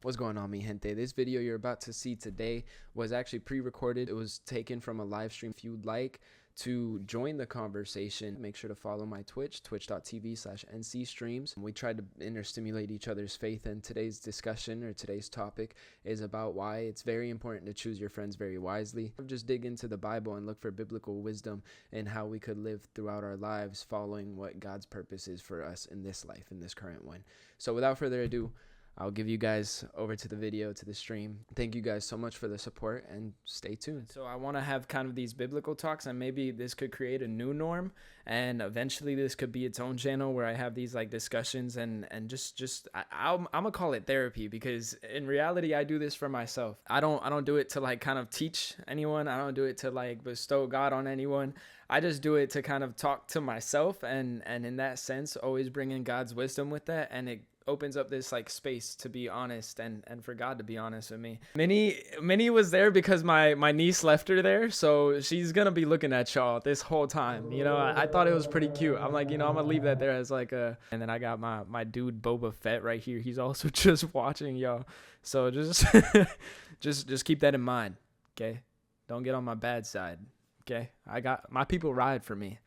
What's going on, mi gente? This video you're about to see today was actually pre-recorded. It was taken from a live stream. If you'd like to join the conversation, make sure to follow my Twitch, twitch.tv/ncstreams. We tried to interstimulate each other's faith, and today's discussion or today's topic is about why it's very important to choose your friends very wisely. Just dig into the Bible and look for biblical wisdom and how we could live throughout our lives following what God's purpose is for us in this life, in this current one. So without further ado, I'll give you guys over to the video, to the stream. Thank you guys so much for the support, and stay tuned. So I want to have kind of these biblical talks, and maybe this could create a new norm, and eventually this could be its own channel where I have these like discussions and I'm gonna call it therapy, because in reality I do this for myself. I don't do it to like kind of teach anyone. I don't do it to like bestow God on anyone. I just do it to kind of talk to myself, and in that sense always bring in God's wisdom with that, and it opens up this like space to be honest and for God to be honest with me. Minnie was there because my niece left her there, so she's gonna be looking at y'all this whole time. You know, I thought it was pretty cute. I'm like, you know, I'm gonna leave that there as like a, and then I got my dude Boba Fett right here. He's also just watching y'all, so just just keep that in mind, okay? Don't get on my bad side, okay? I got my people ride for me.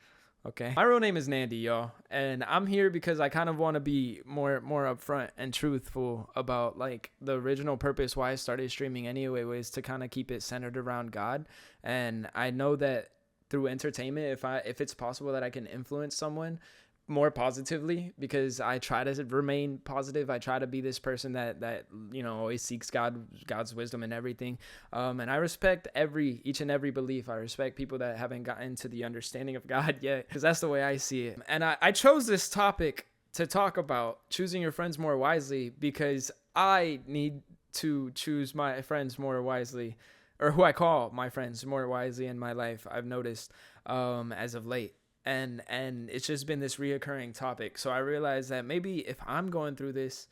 Okay. My real name is Nandy, y'all, and I'm here because I kind of want to be more upfront and truthful about like the original purpose why I started streaming anyway, was to kind of keep it centered around God. And I know that through entertainment, if it's possible that I can influence someone more positively, because I try to remain positive. I try to be this person that you know always seeks God's wisdom in everything. And I respect each and every belief. I respect people that haven't gotten to the understanding of God yet, because that's the way I see it. And I chose this topic to talk about choosing your friends more wisely, because I need to choose my friends more wisely, or who I call my friends more wisely in my life. I've noticed as of late. And it's just been this reoccurring topic. So I realized that maybe if I'm going through this,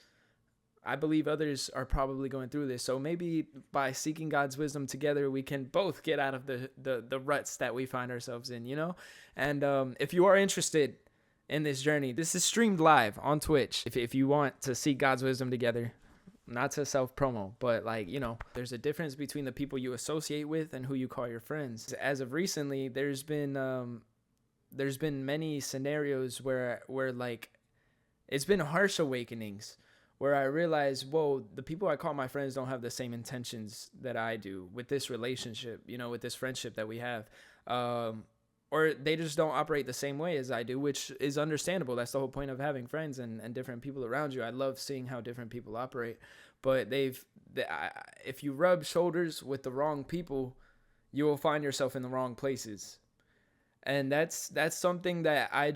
I believe others are probably going through this. So maybe by seeking God's wisdom together, we can both get out of the ruts that we find ourselves in, you know? And if you are interested in this journey, this is streamed live on Twitch. If you want to seek God's wisdom together, not to self-promo, but like, you know, there's a difference between the people you associate with and who you call your friends. As of recently, there's been many scenarios where like it's been harsh awakenings where I realize, whoa, the people I call my friends don't have the same intentions that I do with this relationship, you know, with this friendship that we have, or they just don't operate the same way as I do, which is understandable. That's the whole point of having friends and different people around you. I love seeing how different people operate, but if you rub shoulders with the wrong people, you will find yourself in the wrong places. And that's something that I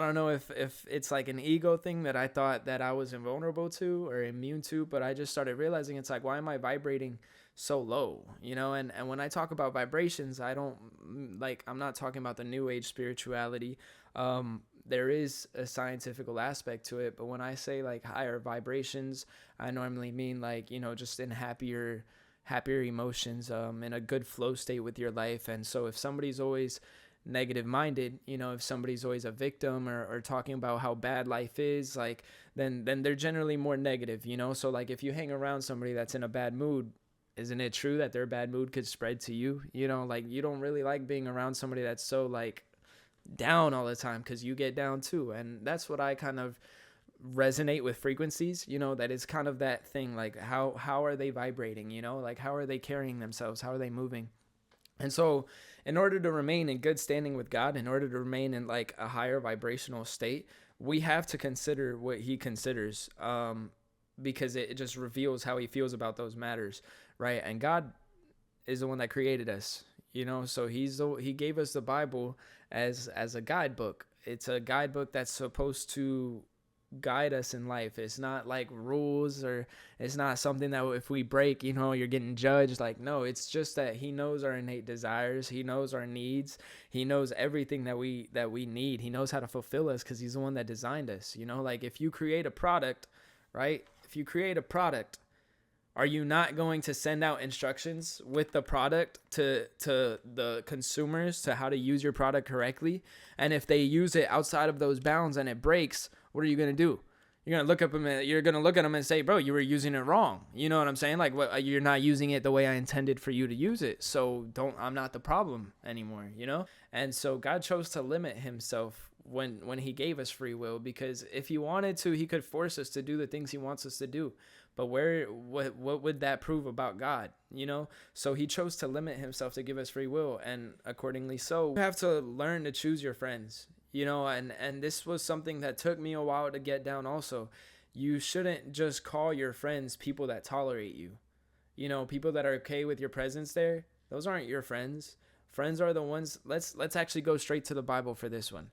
don't know if it's like an ego thing that I thought that I was invulnerable to or immune to, but I just started realizing it's like, why am I vibrating so low, you know? And when I talk about vibrations, I'm not talking about the new age spirituality. There is a scientific aspect to it, but when I say like higher vibrations, I normally mean like, you know, just in happier emotions, in a good flow state with your life. And so if somebody's always negative minded, you know, if somebody's always a victim or talking about how bad life is, like then they're generally more negative, you know? So like if you hang around somebody that's in a bad mood, isn't it true that their bad mood could spread to you? You know, like you don't really like being around somebody that's so like down all the time, because you get down too. And that's what I kind of resonate with frequencies, you know, that is kind of that thing, like how are they vibrating, you know, like how are they carrying themselves, how are they moving? And so in order to remain in good standing with God, in order to remain in like a higher vibrational state, we have to consider what he considers, because it just reveals how he feels about those matters, right? And God is the one that created us, you know, so he gave us the Bible as a guidebook. It's a guidebook that's supposed to guide us in life. It's not like rules, or it's not something that if we break, you know, you're getting judged. Like, no, it's just that he knows our innate desires. He knows our needs. He knows everything that we need. He knows how to fulfill us, because he's the one that designed us, you know? Like if you create a product, right? If you create a product, are you not going to send out instructions with the product to the consumers to how to use your product correctly? And if they use it outside of those bounds and it breaks, what are you going to do? You're gonna look at them and say, bro, you were using it wrong. You know what I'm saying? Like, what, you're not using it the way I intended for you to use it. So I'm not the problem anymore, you know? And so God chose to limit himself when he gave us free will, because if he wanted to, he could force us to do the things he wants us to do. But what would that prove about God, you know? So he chose to limit himself to give us free will, and accordingly, so you have to learn to choose your friends, you know, and this was something that took me a while to get down also. You shouldn't just call your friends people that tolerate you. You know, people that are okay with your presence there, those aren't your friends. Friends are the ones. Let's actually go straight to the Bible for this one.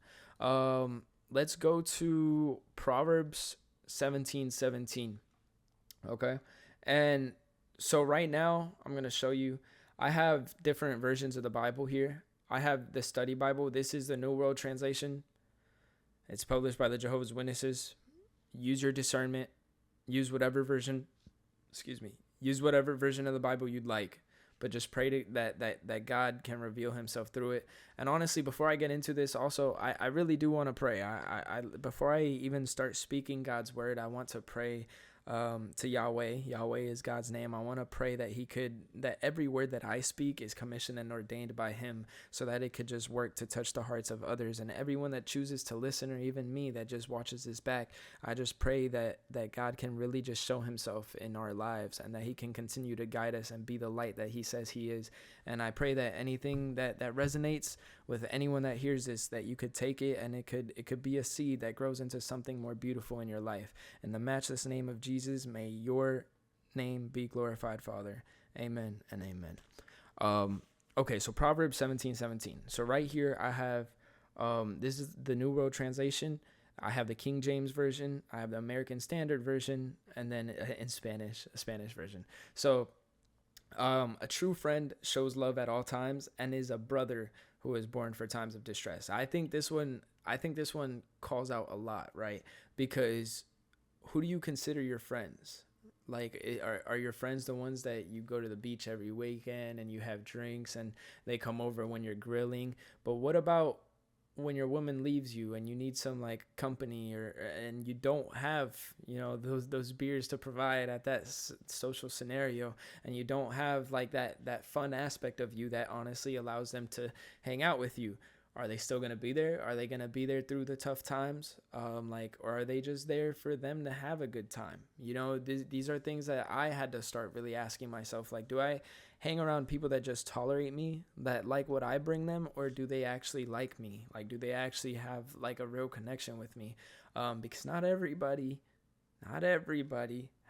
Let's go to Proverbs 17:17. Okay. And so right now I'm going to show you, I have different versions of the Bible here. I have the study Bible. This is the New World Translation. It's published by the Jehovah's Witnesses. Use your discernment. Use whatever version, use whatever version of the Bible you'd like. But just pray that God can reveal himself through it. And honestly, before I get into this, also, I really do want to pray. I before I even start speaking God's word, I want to pray to Yahweh. Yahweh is God's name. I want to pray that every word that I speak is commissioned and ordained by him, so that it could just work to touch the hearts of others. And everyone that chooses to listen, or even me that just watches this back, I just pray that God can really just show himself in our lives, and that he can continue to guide us and be the light that he says he is. And I pray that anything that resonates with anyone that hears this, that you could take it, and it could be a seed that grows into something more beautiful in your life. In the matchless name of Jesus, may your name be glorified, Father. Amen and amen. Okay, so Proverbs 17:17. So right here I have, this is the New World Translation. I have the King James Version. I have the American Standard Version, and then in Spanish, a Spanish version. So a true friend shows love at all times and is a brother who is born for times of distress. I think this one calls out a lot, right? Because who do you consider your friends? Like, are your friends the ones that you go to the beach every weekend and you have drinks and they come over when you're grilling? But what about when your woman leaves you and you need some like company, and you don't have, you know, those beers to provide at that social scenario, and you don't have like that fun aspect of you that honestly allows them to hang out with you? Are they still going to be there? Are they going to be there through the tough times? Or are they just there for them to have a good time? You know, these are things that I had to start really asking myself. Like, do I hang around people that just tolerate me, that like what I bring them, or do they actually like me? Like, do they actually have like a real connection with me? Because not everybody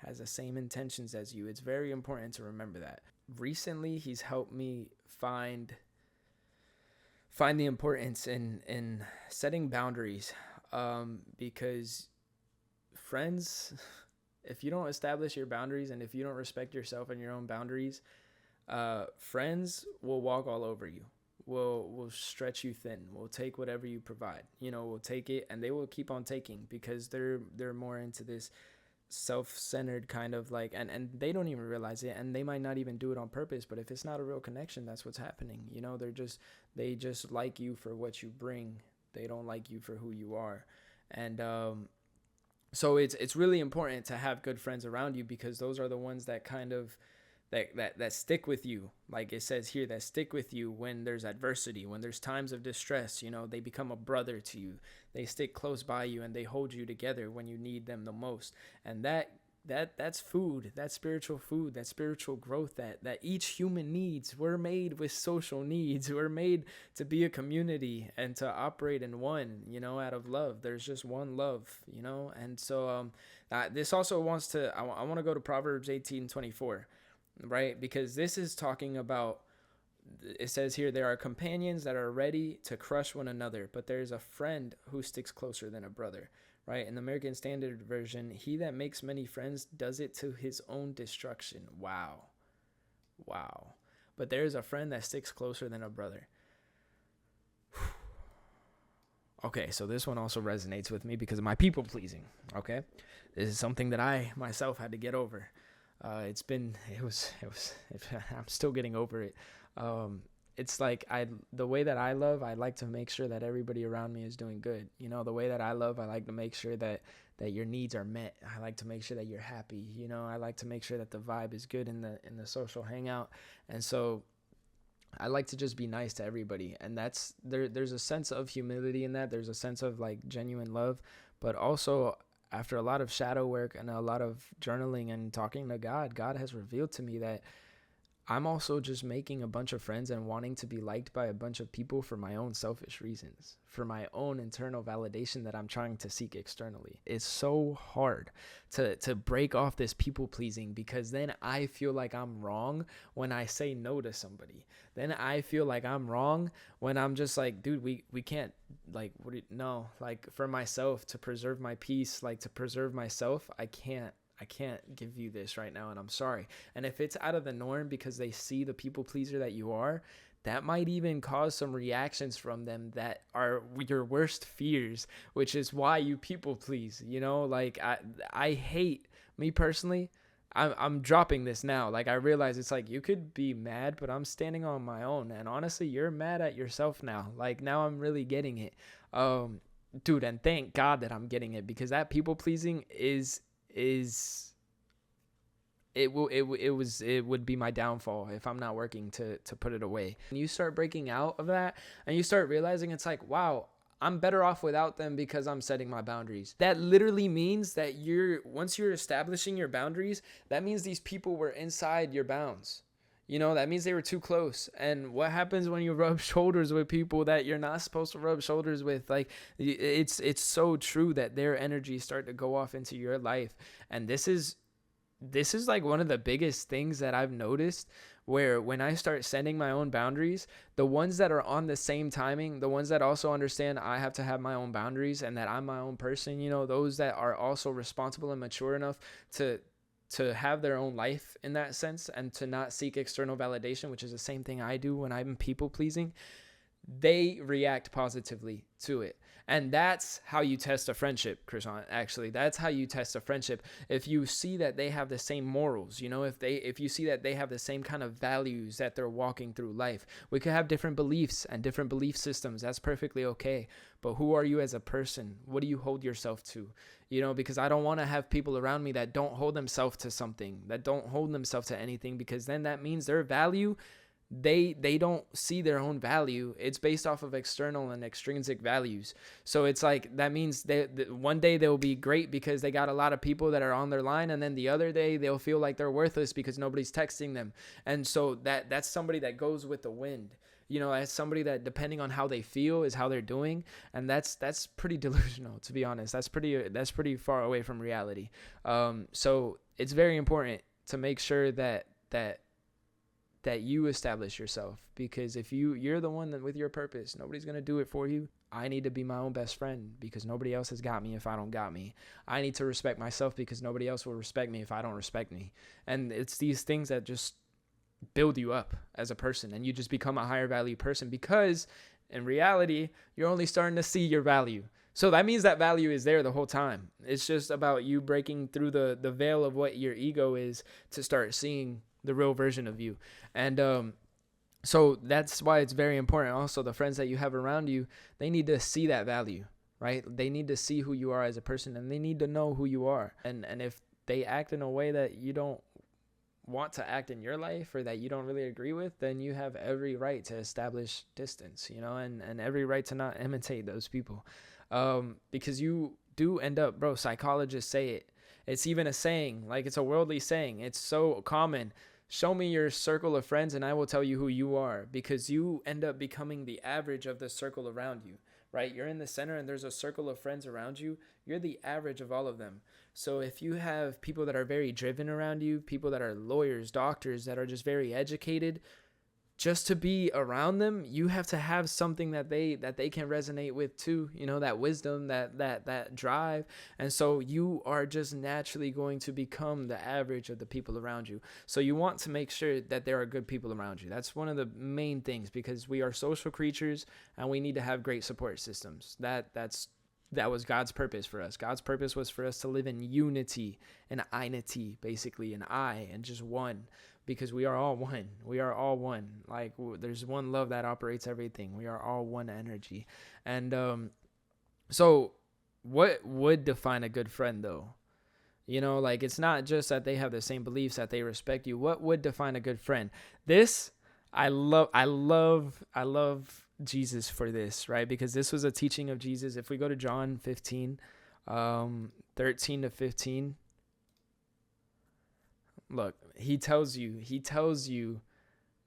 has the same intentions as you. It's very important to remember that. Recently, he's helped me find the importance in setting boundaries, because friends, if you don't establish your boundaries and if you don't respect yourself and your own boundaries, friends will walk all over you, will stretch you thin, will take whatever you provide, you know, will take it, and they will keep on taking, because they're more into this self-centered kind of like, and they don't even realize it, and they might not even do it on purpose, but if it's not a real connection, that's what's happening. You know, they just like you for what you bring. They don't like you for who you are. And so it's really important to have good friends around you, because those are the ones that kind of that stick with you, like it says here, that stick with you when there's adversity, when there's times of distress. You know, they become a brother to you. They stick close by you, and they hold you together when you need them the most. And that's food, that's spiritual food, that spiritual growth that each human needs. We're made with social needs. We're made to be a community and to operate in one, you know, out of love. There's just one love, you know. And so this also wants to, I want to go to Proverbs 18:24. Right? Because this is talking about, it says here, there are companions that are ready to crush one another, but there's a friend who sticks closer than a brother. Right? In the American Standard Version, he that makes many friends does it to his own destruction. Wow. But there's a friend that sticks closer than a brother. Okay, so this one also resonates with me because of my people pleasing. Okay, this is something that I myself had to get over. I'm still getting over it. It's like the way that I love, I like to make sure that everybody around me is doing good. You know, the way that I love, I like to make sure that that your needs are met. I like to make sure that you're happy. I like to make sure that the vibe is good in the social hangout. And so I like to just be nice to everybody. And there's a sense of humility in that. There's a sense of like genuine love, but also after a lot of shadow work and a lot of journaling and talking to God has revealed to me that I'm also just making a bunch of friends and wanting to be liked by a bunch of people for my own selfish reasons, for my own internal validation that I'm trying to seek externally. It's so hard to break off this people pleasing, because then I feel like I'm wrong when I say no to somebody. Then I feel like I'm wrong when I'm just like, dude, we can't, like, no, like for myself, to preserve my peace, like to preserve myself, I can't give you this right now, and I'm sorry. And if it's out of the norm because they see the people pleaser that you are, that might even cause some reactions from them that are your worst fears, which is why you people please. Like I hate, me personally, I'm dropping this now. Like I realize it's like, you could be mad, but I'm standing on my own. And honestly, you're mad at yourself now. Like now I'm really getting it. Dude, and thank God that I'm getting it, because that people pleasing it would be my downfall if I'm not working to put it away. And you start breaking out of that and you start realizing it's like, wow, I'm better off without them because I'm setting my boundaries. That literally means that once you're establishing your boundaries, that means these people were inside your bounds. That means they were too close. And what happens when you rub shoulders with people that you're not supposed to rub shoulders with? Like, it's so true that their energies start to go off into your life. And this is like one of the biggest things that I've noticed, where when I start setting my own boundaries, the ones that are on the same timing, the ones that also understand I have to have my own boundaries and that I'm my own person, those that are also responsible and mature enough to have their own life in that sense and to not seek external validation, which is the same thing I do when I'm people pleasing, they react positively to it. And that's how you test a friendship, Krishan. Actually, that's how you test a friendship. If you see that they have the same morals, if you see that they have the same kind of values that they're walking through life. We could have different beliefs and different belief systems. That's perfectly okay. But who are you as a person? What do you hold yourself to? Because I don't want to have people around me that don't hold themselves to something, that don't hold themselves to anything, because then that means their value, they don't see their own value. It's based off of external and extrinsic values. So it's like, that means one day they'll be great because they got a lot of people that are on their line, and then the other day they'll feel like they're worthless because nobody's texting them. And so that's somebody that goes with the wind. As somebody that, depending on how they feel, is how they're doing. And that's pretty delusional, to be honest. That's pretty far away from reality. So it's very important to make sure that you establish yourself, because if you're the one that with your purpose, nobody's going to do it for you. I need to be my own best friend because nobody else has got me if I don't got me. I need to respect myself because nobody else will respect me if I don't respect me. And it's these things that just build you up as a person, and you just become a higher value person, because in reality, you're only starting to see your value. So that means that value is there the whole time. It's just about you breaking through the veil of what your ego is to start seeing the real version of you. And so that's why it's very important. Also, the friends that you have around you, they need to see that value, right? They need to see who you are as a person, and they need to know who you are. And if they act in a way that you don't want to act in your life, or that you don't really agree with, then you have every right to establish distance, and every right to not imitate those people. Because you do end up, bro, psychologists say it. It's even a saying, like it's a worldly saying. It's so common. Show me your circle of friends and I will tell you who you are, because you end up becoming the average of the circle around you, right? You're in the center and there's a circle of friends around you. You're the average of all of them. So if you have people that are very driven around you, people that are lawyers, doctors, that are just very educated, just to be around them, you have to have something that they can resonate with too, that wisdom, that drive. And so you are just naturally going to become the average of the people around you. So you want to make sure that there are good people around you. That's one of the main things, because we are social creatures and we need to have great support systems. That was God's purpose for us. God's purpose was for us to live in unity and einity, basically, an I and just one. Because we are all one. We are all one. Like, there's one love that operates everything. We are all one energy. And so what would define a good friend though? You know, like it's not just that they have the same beliefs, that they respect you. What would define a good friend? This, I love Jesus for this, right? Because this was a teaching of Jesus. If we go to John 15, 13 to 15, look, he tells you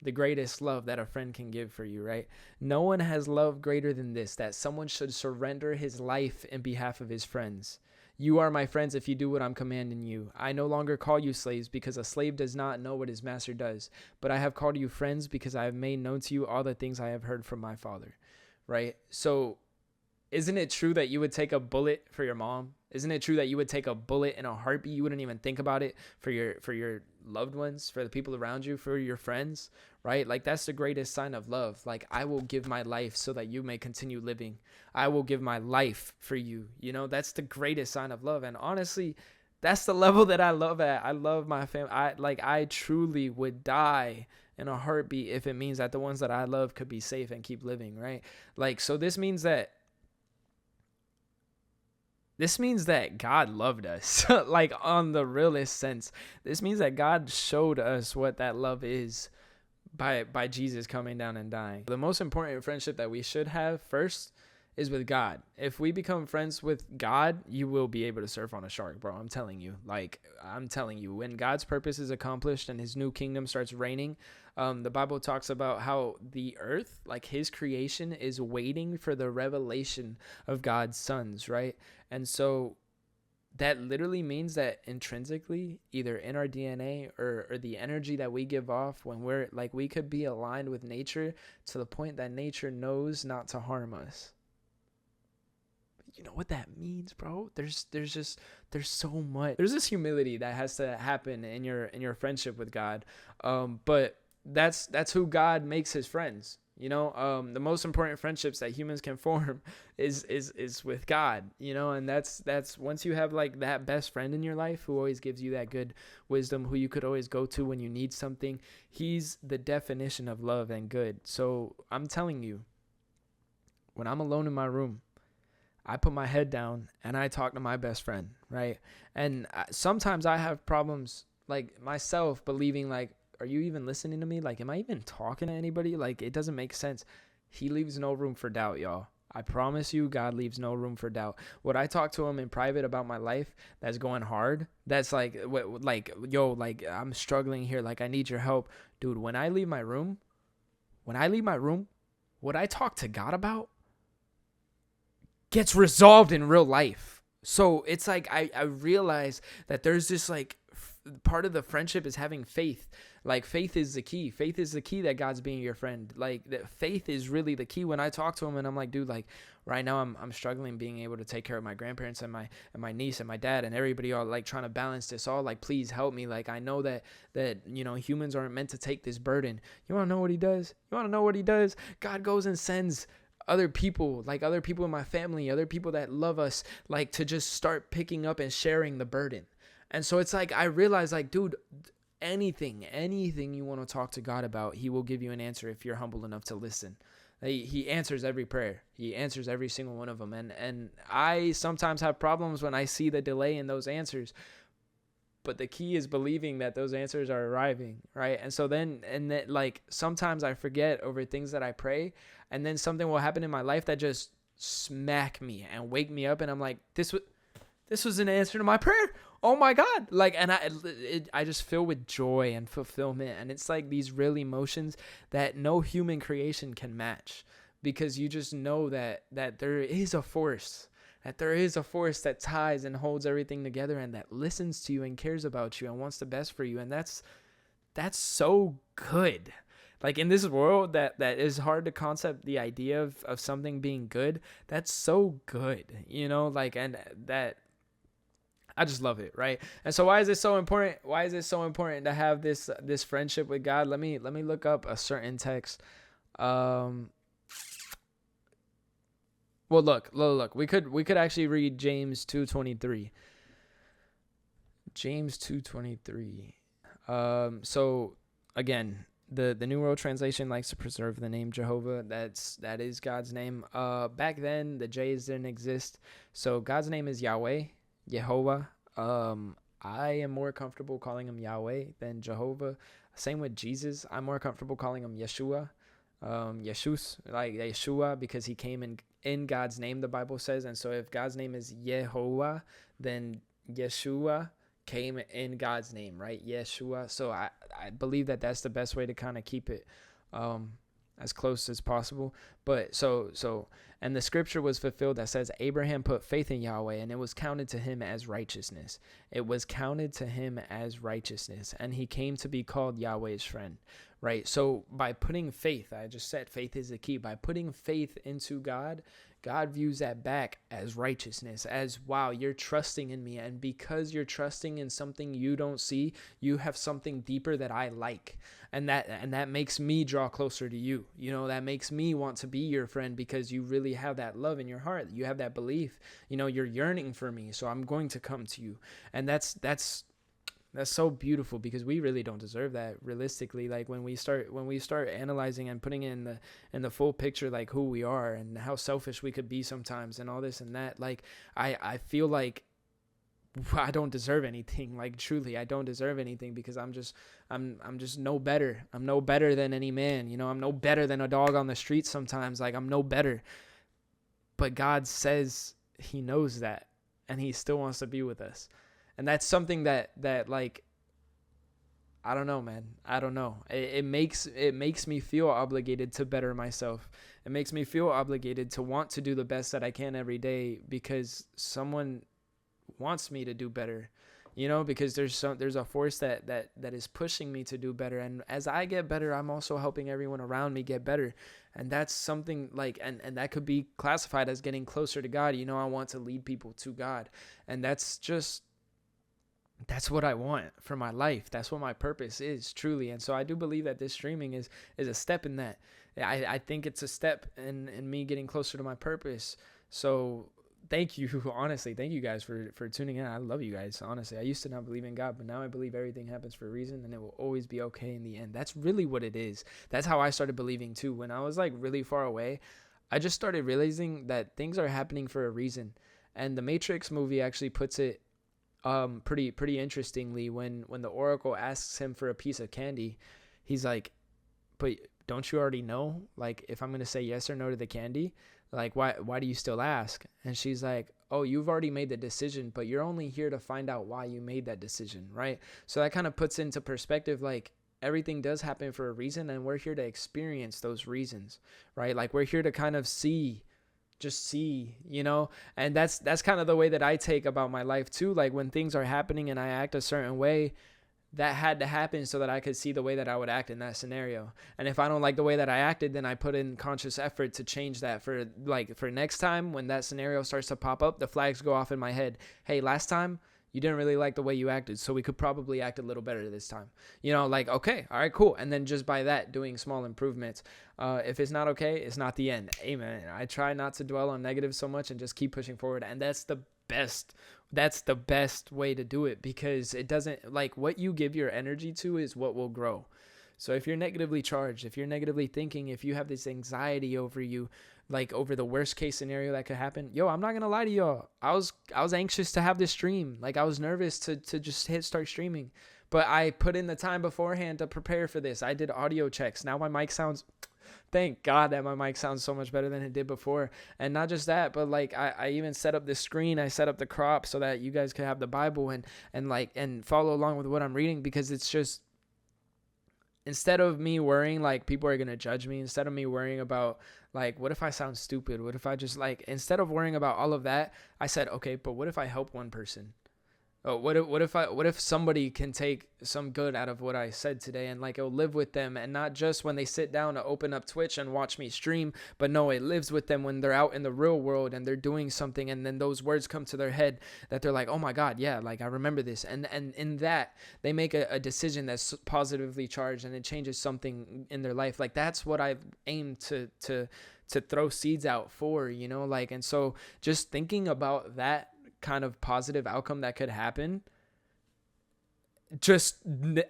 the greatest love that a friend can give for you, right? No one has love greater than this, that someone should surrender his life in behalf of his friends. You are my friends if you do what I'm commanding you. I no longer call you slaves, because a slave does not know what his master does. But I have called you friends, because I have made known to you all the things I have heard from my Father. Right? So isn't it true that you would take a bullet for your mom? Isn't it true that you would take a bullet in a heartbeat? You wouldn't even think about it for your loved ones, for the people around you, for your friends, right? Like that's the greatest sign of love. Like, I will give my life so that you may continue living. I will give my life for you. You know, that's the greatest sign of love. And honestly, that's the level that I love at. I love my family. I truly would die in a heartbeat if it means that the ones that I love could be safe and keep living, right? Like, so this means that God loved us, like on the realest sense. This means that God showed us what that love is by Jesus coming down and dying. The most important friendship that we should have first is with God. If we become friends with God, you will be able to surf on a shark, bro. I'm telling you. When God's purpose is accomplished and his new kingdom starts reigning, the Bible talks about how the earth, like his creation, is waiting for the revelation of God's sons, right? And so that literally means that intrinsically, either in our DNA or the energy that we give off when we're like, we could be aligned with nature to the point that nature knows not to harm us. You know what that means, bro? There's so much. There's this humility that has to happen in your friendship with God. But that's who God makes his friends. You know, the most important friendships that humans can form is with God, you know, and that's once you have like that best friend in your life who always gives you that good wisdom, who you could always go to when you need something. He's the definition of love and good. So I'm telling you, when I'm alone in my room, I put my head down and I talk to my best friend, right? And sometimes I have problems, like myself, believing like, are you even listening to me? Like, am I even talking to anybody? Like, it doesn't make sense. He leaves no room for doubt, y'all. I promise you, God leaves no room for doubt. What I talk to him in private about my life that's going hard, that's like, yo, like, I'm struggling here. Like, I need your help. Dude, when I leave my room, what I talk to God about gets resolved in real life. So it's like I realize that there's this like part of the friendship is having faith. Like, faith is the key. Faith is the key that God's being your friend. Like, that faith is really the key. When I talk to him and I'm like, dude, like right now I'm struggling being able to take care of my grandparents and my niece and my dad and everybody, all like trying to balance this all. Like, please help me. Like, I know that you know, humans aren't meant to take this burden. You want to know what he does? God goes and sends other people in my family, other people that love us, like to just start picking up and sharing the burden. And so it's like, I realize like, dude, anything you want to talk to God about, he will give you an answer if you're humble enough to listen. He answers every prayer. He answers every single one of them. And I sometimes have problems when I see the delay in those answers. But the key is believing that those answers are arriving, right? And so then like sometimes I forget over things that I pray, and then something will happen in my life that just smack me and wake me up, and I'm like, this was an answer to my prayer. Oh my God. Like, and I just feel with joy and fulfillment. And it's like these real emotions that no human creation can match, because you just know that there is a force, that ties and holds everything together, and that listens to you and cares about you and wants the best for you. And that's so good. Like, in this world that is hard to concept the idea of something being good, that's so good, you know, like, and that I just love it, right? And so why is it so important? Why is it so important to have this friendship with God? Let me look up a certain text. Well, look. We could actually read James 2:23. James 2:23. So again, the New World Translation likes to preserve the name Jehovah. That is God's name. Back then the J's didn't exist, so God's name is Yahweh, Yehovah. I am more comfortable calling him Yahweh than Jehovah. Same with Jesus. I'm more comfortable calling him Yeshua, Yeshus, like Yeshua, because he came in God's name, the Bible says. And so if God's name is Yehovah, then Yeshua came in God's name, right? Yeshua. So I believe that that's the best way to kind of keep it as close as possible. But so and the scripture was fulfilled that says Abraham put faith in Yahweh and it was counted to him as righteousness. It was counted to him as righteousness, and he came to be called Yahweh's friend, right? So by putting faith, I just said faith is the key. By putting faith into God, God views that back as righteousness, as, wow, you're trusting in me. And because you're trusting in something you don't see, you have something deeper that I like. And that makes me draw closer to you. You know, that makes me want to be your friend because you really have that love in your heart. You have that belief, you know, you're yearning for me. So I'm going to come to you. And that's so beautiful, because we really don't deserve that realistically. Like when we start analyzing and putting in the full picture, like who we are and how selfish we could be sometimes and all this and that, like I feel like I don't deserve anything. Like truly, I don't deserve anything, because I'm just no better. I'm no better than any man. You know, I'm no better than a dog on the street sometimes. Like I'm no better. But God says he knows that, and he still wants to be with us. And that's something that like, I don't know, man. I don't know. It makes me feel obligated to better myself. It makes me feel obligated to want to do the best that I can every day, because someone wants me to do better, you know, because there's a force that is pushing me to do better. And as I get better, I'm also helping everyone around me get better. And that's something like, and that could be classified as getting closer to God. You know, I want to lead people to God. And that's what I want for my life. That's what my purpose is, truly. And so I do believe that this streaming is a step in that. I think it's a step in me getting closer to my purpose. So thank you, honestly. Thank you guys for tuning in. I love you guys, honestly. I used to not believe in God, but now I believe everything happens for a reason, and it will always be okay in the end. That's really what it is. That's how I started believing too. When I was like really far away, I just started realizing that things are happening for a reason. And the Matrix movie actually puts it pretty interestingly, when the Oracle asks him for a piece of candy, he's like, but don't you already know, like, if I'm going to say yes or no to the candy, like, why do you still ask? And she's like, oh, you've already made the decision, but you're only here to find out why you made that decision, right? So that kind of puts into perspective, like, everything does happen for a reason, and we're here to experience those reasons, right? Like, we're here to kind of see, you know. And that's kind of the way that I take about my life too. Like when things are happening and I act a certain way, that had to happen so that I could see the way that I would act in that scenario. And if I don't like the way that I acted, then I put in conscious effort to change that for next time when that scenario starts to pop up, the flags go off in my head. Hey, last time you didn't really like the way you acted, so we could probably act a little better this time. You know, like, okay, all right, cool. And then just by that, doing small improvements. If it's not okay, it's not the end. Amen. I try not to dwell on negative so much and just keep pushing forward. And that's the best way to do it, because it doesn't, like, what you give your energy to is what will grow. So if you're negatively charged, if you're negatively thinking, if you have this anxiety over you, like over the worst case scenario that could happen, I'm not gonna lie to y'all, I was anxious to have this stream. Like, I was nervous to just hit start streaming, but I put in the time beforehand to prepare for this. I did audio checks. Now my mic sounds, thank God that my mic sounds so much better than it did before. And not just that, but like I even set up the screen. I set up the crop so that you guys could have the Bible and follow along with what I'm reading, because it's just, instead of me worrying like people are going to judge me, instead of me worrying about like, what if I sound stupid? What if I just like, instead of worrying about all of that, I said, okay, but what if I help one person? Oh, what if somebody can take some good out of what I said today, and like it'll live with them, and not just when they sit down to open up Twitch and watch me stream, but no, it lives with them when they're out in the real world and they're doing something, and then those words come to their head that they're like, oh my God, yeah, like I remember this, and in that they make a decision that's positively charged, and it changes something in their life. Like, that's what I've aimed to throw seeds out for, you know, like. And so just thinking about that kind of positive outcome that could happen, just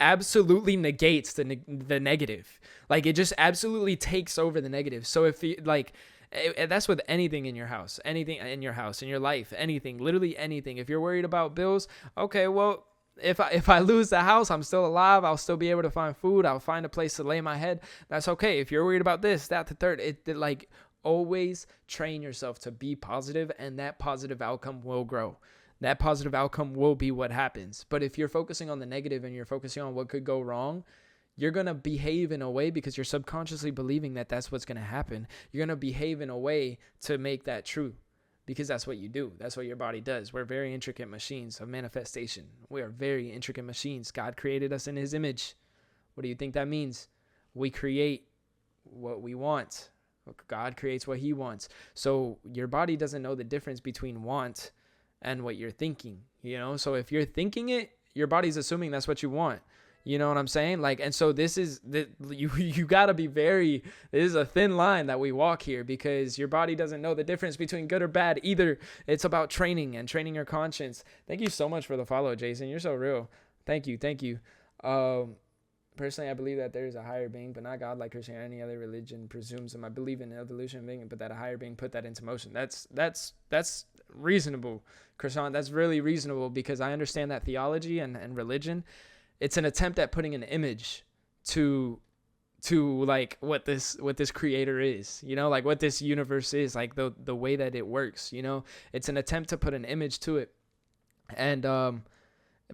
absolutely negates the negative. Like it just absolutely takes over the negative. So if you like, that's with anything in your house, in your life, anything, literally anything. If you're worried about bills, okay, well, if I lose the house, I'm still alive. I'll still be able to find food. I'll find a place to lay my head. That's okay. If you're worried about this, that, the third, it like always train yourself to be positive, and that positive outcome will grow. That positive outcome will be what happens. But if you're focusing on the negative and you're focusing on what could go wrong, you're going to behave in a way because you're subconsciously believing that that's what's going to happen. You're going to behave in a way to make that true because that's what you do. That's what your body does. We're very intricate machines of manifestation. We are very intricate machines. God created us in his image. What do you think that means? We create what we want. God creates what he wants. So your body doesn't know the difference between want and what you're thinking, So if you're thinking it, your body's assuming that's what you want. You know what I'm saying? Like, and so this is you gotta be this is a thin line that we walk here because your body doesn't know the difference between good or bad either. It's about training your conscience. Thank you so much for the follow, Jason. You're so real. Thank you. Personally, I believe that there is a higher being, but not God like Christianity or any other religion presumes him. I believe in evolution being, but that a higher being put that into motion. That's reasonable, Krishan. That's really reasonable because I understand that theology and religion, it's an attempt at putting an image to like what this creator is, like what this universe is, like the way that it works, it's an attempt to put an image to it. And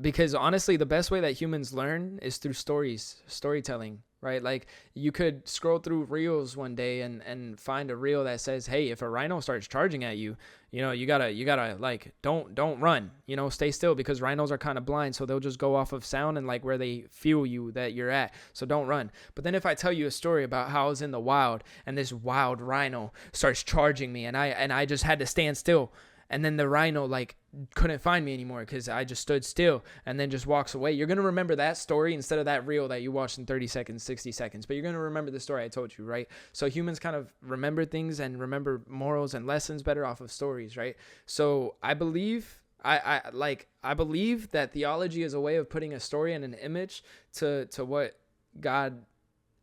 because honestly, the best way that humans learn is through storytelling, right? Like you could scroll through reels one day and find a reel that says, hey, if a rhino starts charging at you, you gotta like, don't run, stay still because rhinos are kind of blind. So they'll just go off of sound and like where they feel you that you're at. So don't run. But then if I tell you a story about how I was in the wild and this wild rhino starts charging me and I just had to stand still. And then the rhino like couldn't find me anymore because I just stood still and then just walks away. You're going to remember that story instead of that reel that you watched in 30 seconds, 60 seconds. But you're going to remember the story I told you, right? So humans kind of remember things and remember morals and lessons better off of stories, right? So I believe I believe that theology is a way of putting a story and an image to what God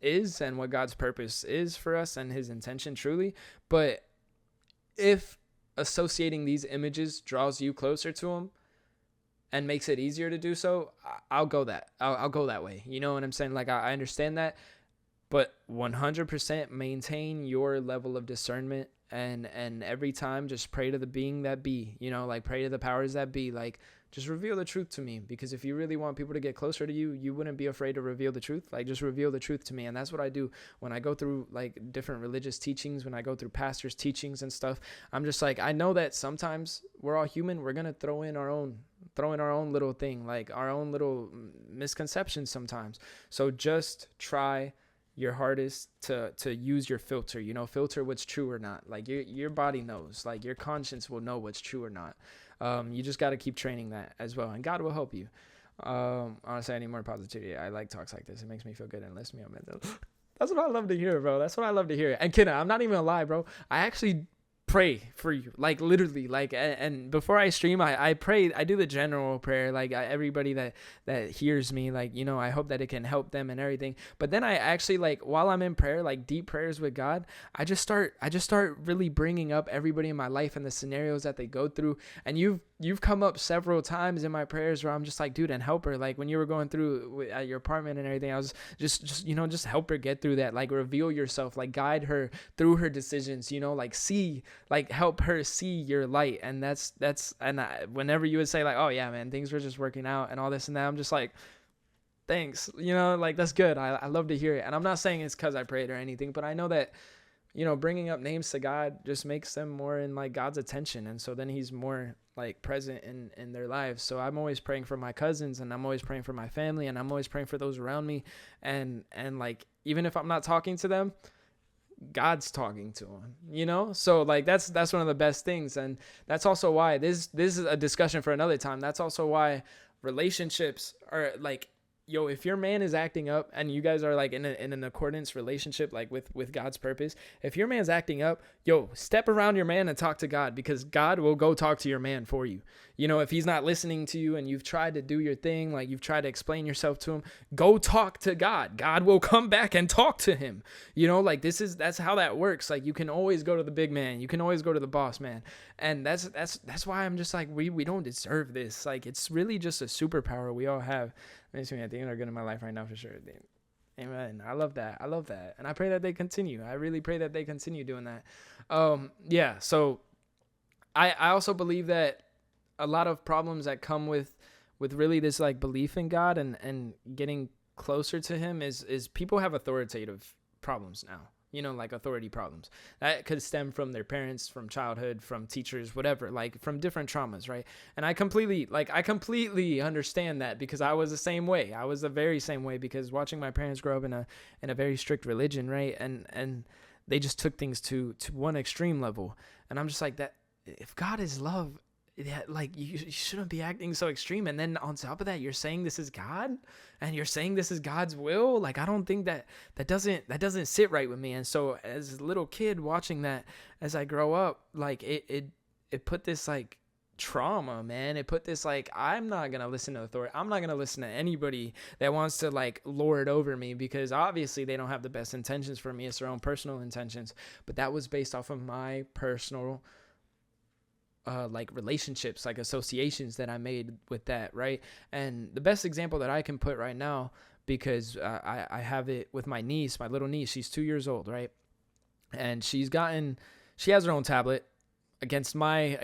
is and what God's purpose is for us and his intention truly. But if associating these images draws you closer to him and makes it easier to do so, I'll go that way. You know what I'm saying? Like I understand that, but 100% maintain your level of discernment and every time just pray to the being that be, like pray to the powers that be, like just reveal the truth to me, because if you really want people to get closer to you, you wouldn't be afraid to reveal the truth. Like just reveal the truth to me. And that's what I do when I go through like different religious teachings, when I go through pastors' teachings and stuff. I'm just like, I know that sometimes we're all human. We're going to throw in our own little thing, like our own little misconceptions sometimes. So just try your hardest to use your filter, filter what's true or not. Like your body knows, like your conscience will know what's true or not. You just got to keep training that as well, and God will help you. Honestly, I need more positivity. I like talks like this. It makes me feel good and lifts me up. That's what I love to hear, bro. That's what I love to hear. And kid, I'm not even gonna lie, bro. I actually pray for you, like literally, like, and before I stream, I pray. I do the general prayer, like everybody that hears me, like, I hope that it can help them and everything. But then I actually, like, while I'm in prayer, like deep prayers with God, I just start really bringing up everybody in my life and the scenarios that they go through. And you've come up several times in my prayers where I'm just like, dude, and help her. Like when you were going through at your apartment and everything, I was just help her get through that. Like reveal yourself, like guide her through her decisions, like help her see your light. And that's whenever you would say like, oh yeah, man, things were just working out and all this and that, I'm just like, thanks, like that's good. I love to hear it. And I'm not saying it's because I prayed or anything, but I know that, bringing up names to God just makes them more in like God's attention. And so then he's more like present in their lives. So I'm always praying for my cousins, and I'm always praying for my family, and I'm always praying for those around me. And like, even if I'm not talking to them, God's talking to them, so like that's one of the best things. And that's also why this is a discussion for another time. That's also why relationships are like, yo, if your man is acting up and you guys are like in an accordance relationship, like with God's purpose, if your man's acting up, yo, step around your man and talk to God, because God will go talk to your man for you. You know, if he's not listening to you and you've tried to do your thing, like you've tried to explain yourself to him, go talk to God. God will come back and talk to him. You know, like that's how that works. Like you can always go to the big man. You can always go to the boss man. And that's why I'm just like, we don't deserve this. Like, it's really just a superpower we all have. Makes me, things are good in my life right now for sure. Amen. I love that. And I pray that they continue. I really pray that they continue doing that. Yeah. So I also believe that a lot of problems that come with really this like belief in God and getting closer to him is people have authoritative problems now. You know, like authority problems that could stem from their parents, from childhood, from teachers, whatever, like from different traumas, right? And I completely understand that, because I was the same way. I was the very same way, because watching my parents grow up in a very strict religion, right? And they just took things to one extreme level. And I'm just like, that if God is love, like you shouldn't be acting so extreme. And then on top of that, you're saying this is God, and you're saying this is God's will. Like, I don't think that doesn't sit right with me. And so as a little kid watching that, as I grow up, like it put this like trauma, man. It put this like, I'm not gonna listen to authority. I'm not gonna listen to anybody that wants to like lord over me, because obviously they don't have the best intentions for me. It's their own personal intentions. But that was based off of my personal like relationships, like associations that I made with that, right? And the best example that I can put right now, because I have it with my niece, my little niece. She's 2 years old, right? And she has her own tablet. Against my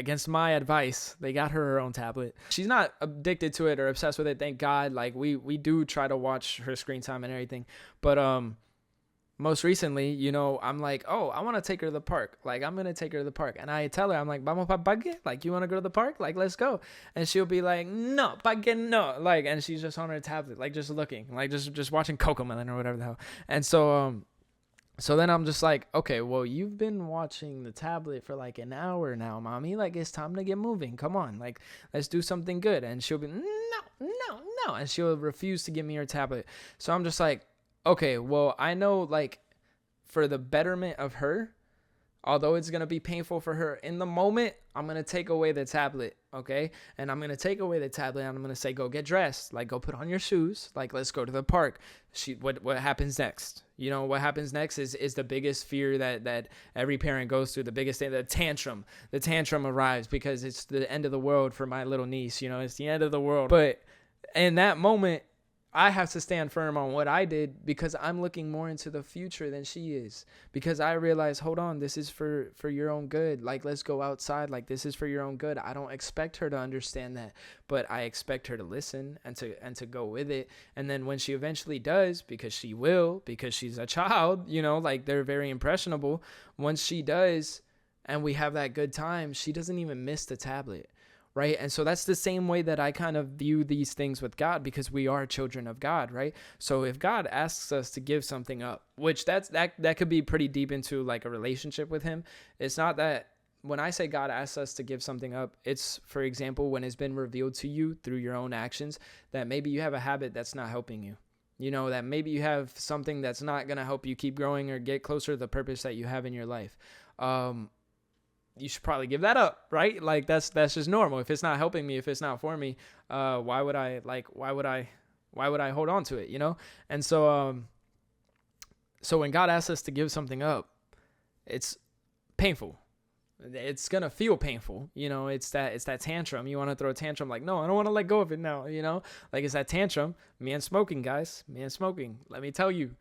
advice, they got her own tablet. She's not addicted to it or obsessed with it, thank God. Like we do try to watch her screen time and everything, but most recently, you know, I'm like, oh, I want to take her to the park. Like, I'm going to take her to the park. And I tell her, I'm like, vamos pa parque? Like, you want to go to the park? Like, let's go. And she'll be like, no, parque no. Like, and she's just on her tablet, like just looking, like just watching Cocomelon or whatever the hell. And so then I'm just like, okay, well, you've been watching the tablet for like an hour now, mommy. Like, it's time to get moving. Come on. Like, let's do something good. And she'll be, no. And she'll refuse to give me her tablet. So I'm just like, okay, well, I know, like, for the betterment of her, although it's going to be painful for her in the moment, I'm going to take away the tablet, okay? And I'm going to take away the tablet, and I'm going to say, go get dressed. Like, go put on your shoes. Like, let's go to the park. What happens next? You know, what happens next is the biggest fear that every parent goes through, the biggest thing, the tantrum. The tantrum arrives because it's the end of the world for my little niece. You know, it's the end of the world. But in that moment, I have to stand firm on what I did, because I'm looking more into the future than she is, because I realize, hold on, this is for your own good. Like, let's go outside. Like, this is for your own good. I don't expect her to understand that, but I expect her to listen and to go with it. And then when she eventually does, because she will, because she's a child, you know, like, they're very impressionable. Once she does, and we have that good time, she doesn't even miss the tablet. Right. And so that's the same way that I kind of view these things with God, because we are children of God. Right. So if God asks us to give something up, which that could be pretty deep into like a relationship with him. It's not that when I say God asks us to give something up, it's, for example, when it's been revealed to you through your own actions that maybe you have a habit that's not helping you. You know, that maybe you have something that's not going to help you keep growing or get closer to the purpose that you have in your life. You should probably give that up, right? Like, that's just normal. If it's not helping me, if it's not for me, why would I hold on to it, you know? And so when God asks us to give something up, it's painful. It's going to feel painful. You know, it's that tantrum. You want to throw a tantrum like, no, I don't want to let go of it now. You know, like, it's that tantrum. Me and smoking, guys, let me tell you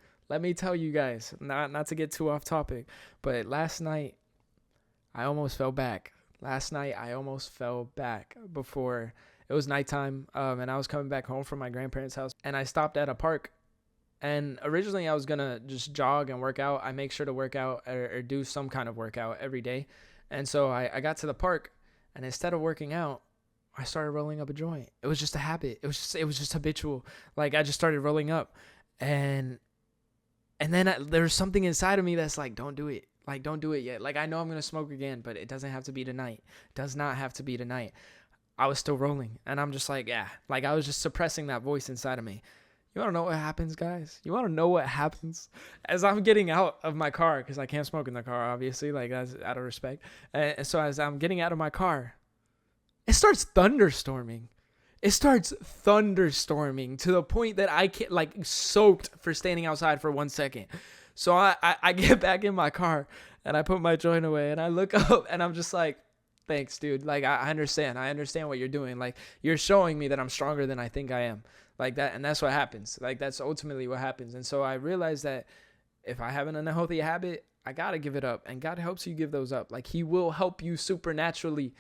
guys, not to get too off topic, but last night, I almost fell back. Before it was nighttime, and I was coming back home from my grandparents' house, and I stopped at a park. And originally I was going to just jog and work out. I make sure to work out or do some kind of workout every day. And so I got to the park, and instead of working out, I started rolling up a joint. It was just a habit. It was just habitual. Like, I just started rolling up, and then there was something inside of me that's like, don't do it. Like, don't do it yet. Like, I know I'm going to smoke again, but it doesn't have to be tonight. Does not have to be tonight. I was still rolling, and I'm just like, yeah. Like, I was just suppressing that voice inside of me. You want to know what happens, guys? You want to know what happens? As I'm getting out of my car, because I can't smoke in the car, obviously, like that's out of respect. And so as I'm getting out of my car, it starts thunderstorming. It starts thunderstorming to the point that I can't, like, soaked for standing outside for 1 second. So I get back in my car and I put my joint away and I look up and I'm just like, thanks, dude. Like, I understand. I understand what you're doing. Like, you're showing me that I'm stronger than I think I am. Like that. And that's what happens. Like, that's ultimately what happens. And so I realized that if I have an unhealthy habit, I got to give it up. And God helps you give those up. Like, he will help you supernaturally.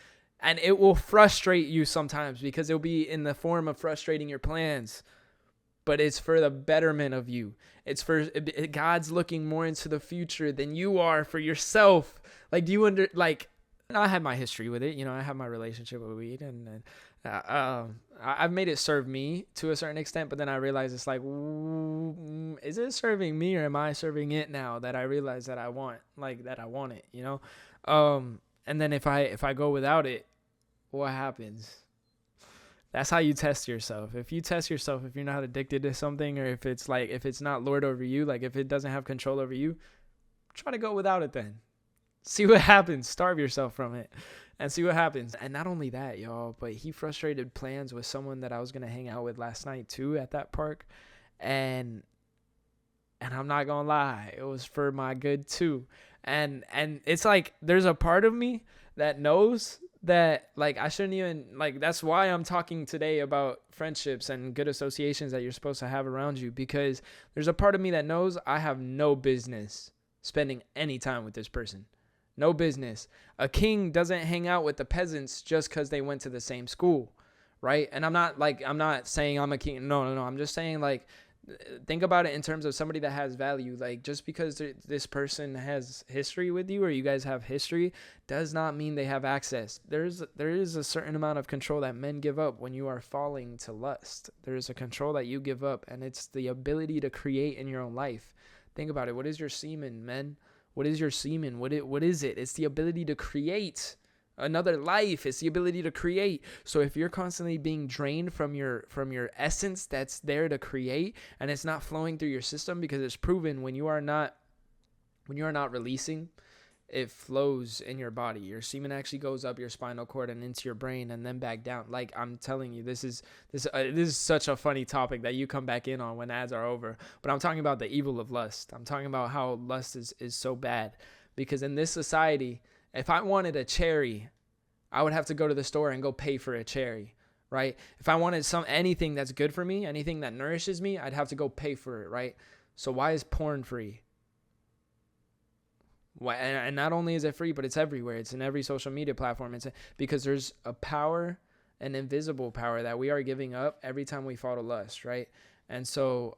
And it will frustrate you sometimes because it'll be in the form of frustrating your plans. But it's for the betterment of you. It's for God's looking more into the future than you are for yourself. Like, do you I had my history with it. You know, I have my relationship with weed, and I've made it serve me to a certain extent. But then I realized it's like, is it serving me or am I serving it now? That I realize that I want it. You know, and then if I go without it, what happens? That's how you test yourself. If you test yourself, if you're not addicted to something, or if it's not Lord over you, like if it doesn't have control over you, try to go without it then. See what happens. Starve yourself from it and see what happens. And not only that, y'all, but he frustrated plans with someone that I was going to hang out with last night too at that park. And I'm not going to lie, it was for my good too. And it's like, there's a part of me that knows that, like, I shouldn't even, like, that's why I'm talking today about friendships and good associations that you're supposed to have around you, because there's a part of me that knows I have no business spending any time with this person. No business. A king doesn't hang out with the peasants just because they went to the same school, right? And I'm not saying I'm a king. No. I'm just saying, like, think about it in terms of somebody that has value. Like, just because this person has history with you or you guys have history does not mean they have access. There is a certain amount of control that men give up when you are falling to lust. There is a control that you give up, and it's the ability to create in your own life. Think about it. What is your semen, men? What is your semen? What is it? It's the ability to create another life. It's the ability to create. So if you're constantly being drained from your essence that's there to create, and it's not flowing through your system, because it's proven when you are not releasing, it flows in your body. Your semen actually goes up your spinal cord and into your brain and then back down. Like, I'm telling you, this is such a funny topic that you come back in on when ads are over. But I'm talking about the evil of lust. I'm talking about how lust is so bad, because in this society, if I wanted a cherry, I would have to go to the store and go pay for a cherry, right? If I wanted anything that's good for me, anything that nourishes me, I'd have to go pay for it, right? So why is porn free? Why? And not only is it free, but it's everywhere. It's in every social media platform. Because there's a power, an invisible power that we are giving up every time we fall to lust, right? And so,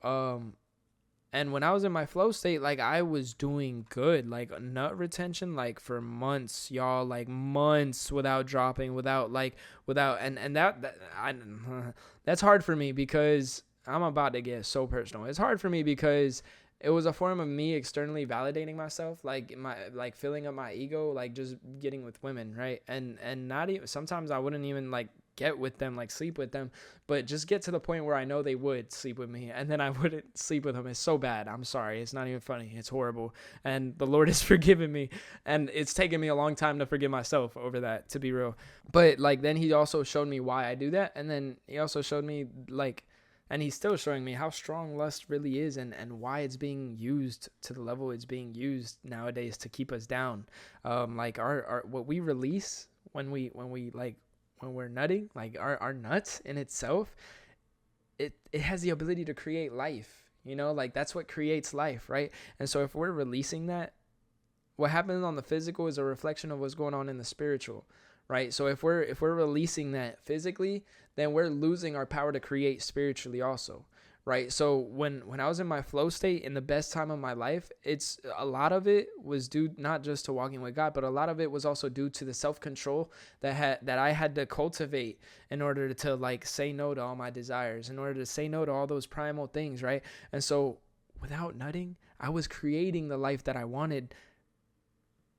and when I was in my flow state, like, I was doing good, like nut retention, like for months, y'all, like months without dropping, that's hard for me, because I'm about to get so personal. It's hard for me because it was a form of me externally validating myself, like filling up my ego, like just getting with women, right? And not even, sometimes I wouldn't even like get with them, like sleep with them, but just get to the point where I know they would sleep with me, and then I wouldn't sleep with them. It's so bad. I'm sorry. It's not even funny. It's horrible. And the Lord has forgiven me, and it's taken me a long time to forgive myself over that, to be real. But like, then he also showed me why I do that. And then he also showed me, like, and he's still showing me how strong lust really is, and why it's being used to the level it's being used nowadays to keep us down. Like our what we release when we're nutting, like our nuts in itself, it has the ability to create life, you know, like that's what creates life, right? And so if we're releasing that, what happens on the physical is a reflection of what's going on in the spiritual, right? So if we're releasing that physically, then we're losing our power to create spiritually also, right? So when I was in my flow state, in the best time of my life, it's a lot of it was due not just to walking with God, but a lot of it was also due to the self-control that I had to cultivate in order to like say no to all my desires, in order to say no to all those primal things, right? And so without nutting, I was creating the life that I wanted,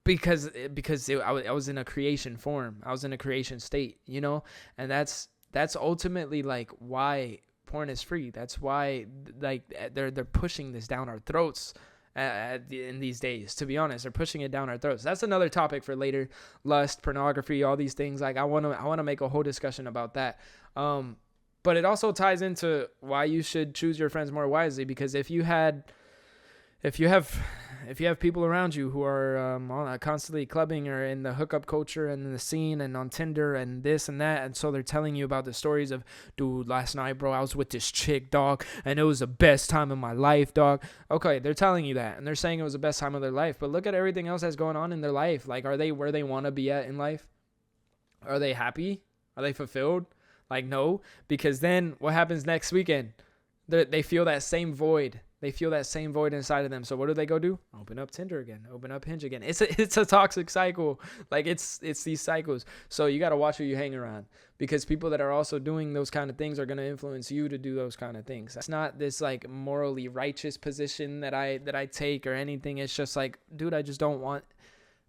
because I was in a creation form. I was in a creation state, you know? And that's ultimately like why porn is free. That's why like they're pushing this down our throats in these days. To be honest, they're pushing it down our throats. That's another topic for later. Lust, pornography, all these things. Like I want to make a whole discussion about that. But it also ties into why you should choose your friends more wisely, because if you have people around you who are constantly clubbing or in the hookup culture and in the scene and on Tinder and this and that, and so they're telling you about the stories of, dude, last night, bro, I was with this chick, dog, and it was the best time of my life, dog. Okay, they're telling you that, and they're saying it was the best time of their life, but look at everything else that's going on in their life. Like, are they where they want to be at in life? Are they happy? Are they fulfilled? Like, no, because then what happens next weekend? They feel that same void. They feel that same void inside of them. So what do they go do? Open up Tinder again. Open up Hinge again. It's a toxic cycle. Like it's these cycles. So you got to watch who you hang around, because people that are also doing those kind of things are going to influence you to do those kind of things. It's not this like morally righteous position that I take or anything. It's just like, dude, I just don't want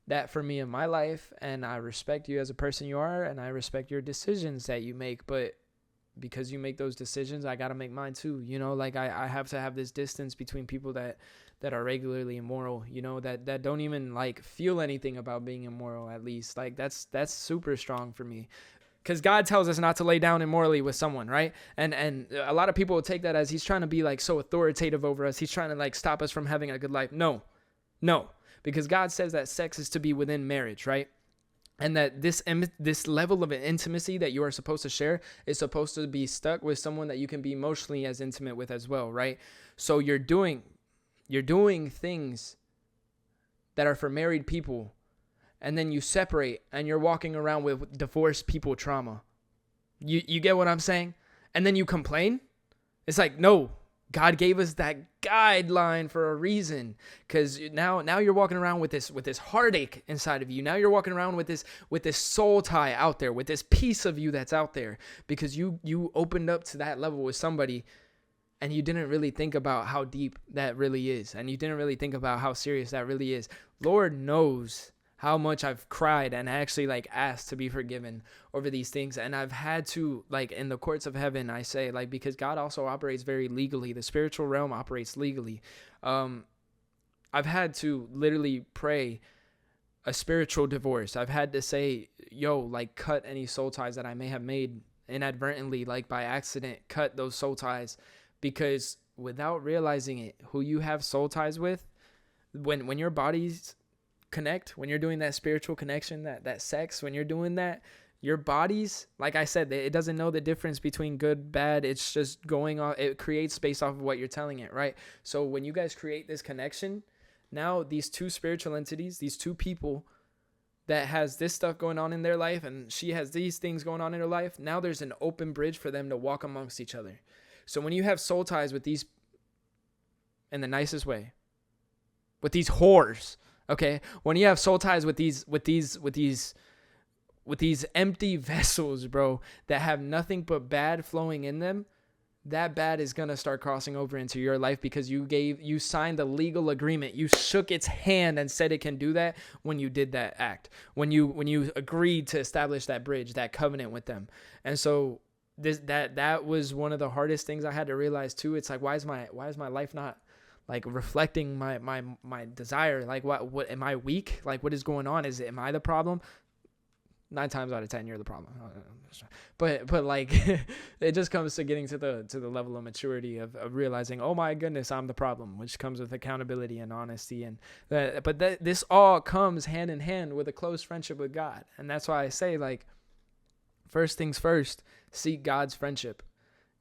that for me in my life. And I respect you as a person you are, and I respect your decisions that you make. But because you make those decisions, I got to make mine too. You know, like I have to have this distance between people that are regularly immoral, you know, that don't even like feel anything about being immoral, at least. Like that's super strong for me, because God tells us not to lay down immorally with someone, right? And a lot of people will take that as he's trying to be like so authoritative over us. He's trying to like stop us from having a good life. No, because God says that sex is to be within marriage, right? And that this level of intimacy that you are supposed to share is supposed to be stuck with someone that you can be emotionally as intimate with as well, right? So you're doing things that are for married people, and then you separate and you're walking around with divorced people trauma. You get what I'm saying? And then you complain? It's like, no, God gave us that guideline for a reason, because now you're walking around with this heartache inside of you. Now you're walking around with this soul tie out there, with this piece of you that's out there, because you opened up to that level with somebody, and you didn't really think about how deep that really is, and you didn't really think about how serious that really is. Lord knows how much I've cried and actually like asked to be forgiven over these things. And I've had to, like, in the courts of heaven, I say, like, because God also operates very legally. The spiritual realm operates legally. I've had to literally pray a spiritual divorce. I've had to say, yo, like, cut any soul ties that I may have made inadvertently, like by accident, cut those soul ties, because without realizing it, who you have soul ties with, when your bodies connect, when you're doing that spiritual connection, that sex, when you're doing that, your bodies, like I said, it doesn't know the difference between good, bad. It's just going on. It creates based off of what you're telling it, right? So when you guys create this connection, now these two spiritual entities, these two people that has this stuff going on in their life, and she has these things going on in her life, now there's an open bridge for them to walk amongst each other. So when you have soul ties with these, in the nicest way, with these whores, okay, when you have soul ties with these empty vessels, bro, that have nothing but bad flowing in them, that bad is going to start crossing over into your life, because you signed a legal agreement. You shook its hand and said it can do that when you did that act, when you agreed to establish that bridge, that covenant with them. And so that was one of the hardest things I had to realize too. It's like, why is my life not like reflecting my desire? Like, what am I weak? Like, what is going on? Am I the problem? 9 times out of 10, you're the problem. But like, it just comes to getting to the level of maturity of realizing, oh my goodness, I'm the problem, which comes with accountability and honesty. And this all comes hand in hand with a close friendship with God. And that's why I say, like, first things first, seek God's friendship.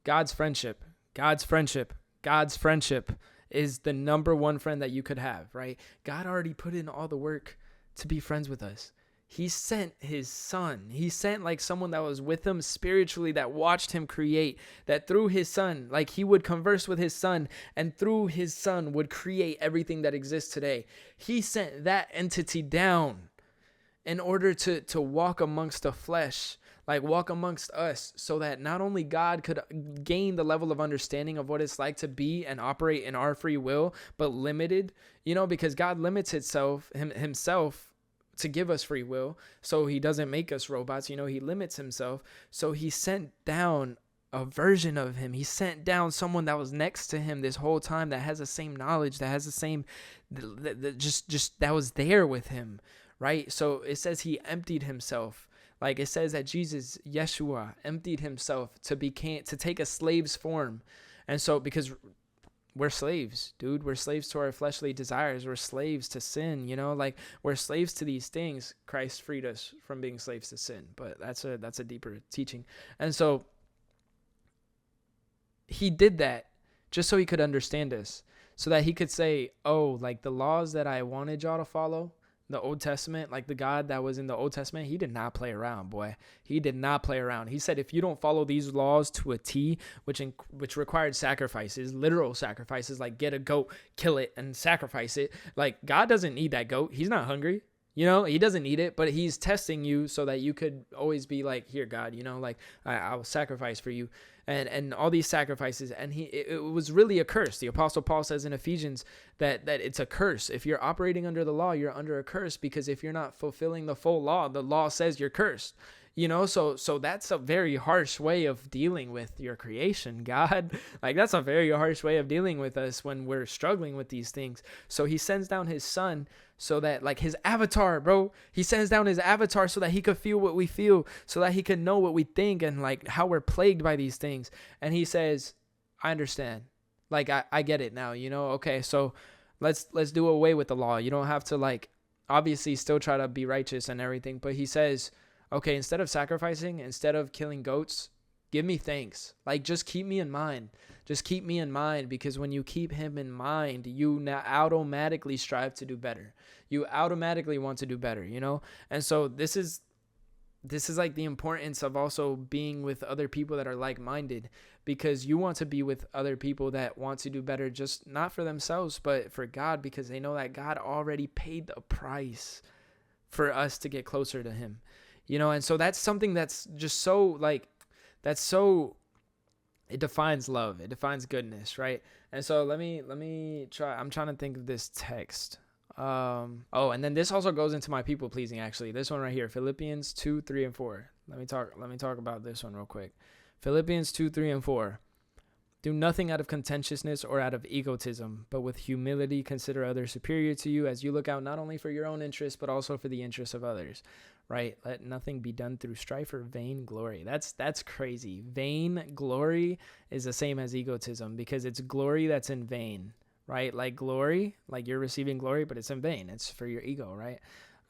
God's friendship. God's friendship. God's friendship is the number one friend that you could have, right? God already put in all the work to be friends with us. He sent his son. He sent like someone that was with him spiritually, that watched him create, that through his son, like he would converse with his son, and through his son would create everything that exists today. He sent that entity down in order to walk amongst the flesh, like walk amongst us, so that not only God could gain the level of understanding of what it's like to be and operate in our free will, but limited, because God limits himself to give us free will. So he doesn't make us robots, he limits himself. So he sent down a version of him. He sent down someone that was next to him this whole time, that has the same knowledge, that has the same, just that was there with him, right? So it says he emptied himself. Like it says that Jesus, Yeshua, emptied himself to take a slave's form. And so because we're slaves, dude. We're slaves to our fleshly desires. We're slaves to sin, like we're slaves to these things. Christ freed us from being slaves to sin, but that's a deeper teaching. And so he did that just so he could understand us, so that he could say, oh, like the laws that I wanted y'all to follow, the Old Testament, like the God that was in the Old Testament, he did not play around, boy. He did not play around. He said, if you don't follow these laws to a T, which required sacrifices, literal sacrifices, like get a goat, kill it, and sacrifice it. Like God doesn't need that goat. He's not hungry. He doesn't need it, but he's testing you so that you could always be like, here, God, like I'll sacrifice for you. And all these sacrifices, and it was really a curse. The Apostle Paul says in Ephesians that it's a curse. If you're operating under the law, you're under a curse, because if you're not fulfilling the full law, the law says you're cursed. So that's a very harsh way of dealing with your creation, God. Like that's a very harsh way of dealing with us when we're struggling with these things. So he sends down his son, so that, like, his avatar, bro, he sends down his avatar so that he could feel what we feel, so that he could know what we think, and like how we're plagued by these things. And he says, I understand. Like, I get it now, okay, so let's do away with the law. You don't have to, like, obviously still try to be righteous and everything, but he says, okay, instead of sacrificing, instead of killing goats, give me thanks. Like, just keep me in mind. Just keep me in mind, because when you keep him in mind, you now automatically strive to do better. You automatically want to do better, And so this is like the importance of also being with other people that are like-minded, because you want to be with other people that want to do better, just not for themselves, but for God, because they know that God already paid the price for us to get closer to him, And so that's something that's just so, like, it defines love. It defines goodness, right? And so let me try. I'm trying to think of this text. And then this also goes into my people pleasing, actually. This one right here, Philippians 2, 3, and 4. Let me talk about this one real quick. Philippians 2, 3, and 4. Do nothing out of contentiousness or out of egotism, but with humility consider others superior to you, as you look out not only for your own interests, but also for the interests of others, right? Let nothing be done through strife or vain glory. That's crazy. Vain glory is the same as egotism, because it's glory that's in vain, right? Like glory, like you're receiving glory, but it's in vain. It's for your ego, right?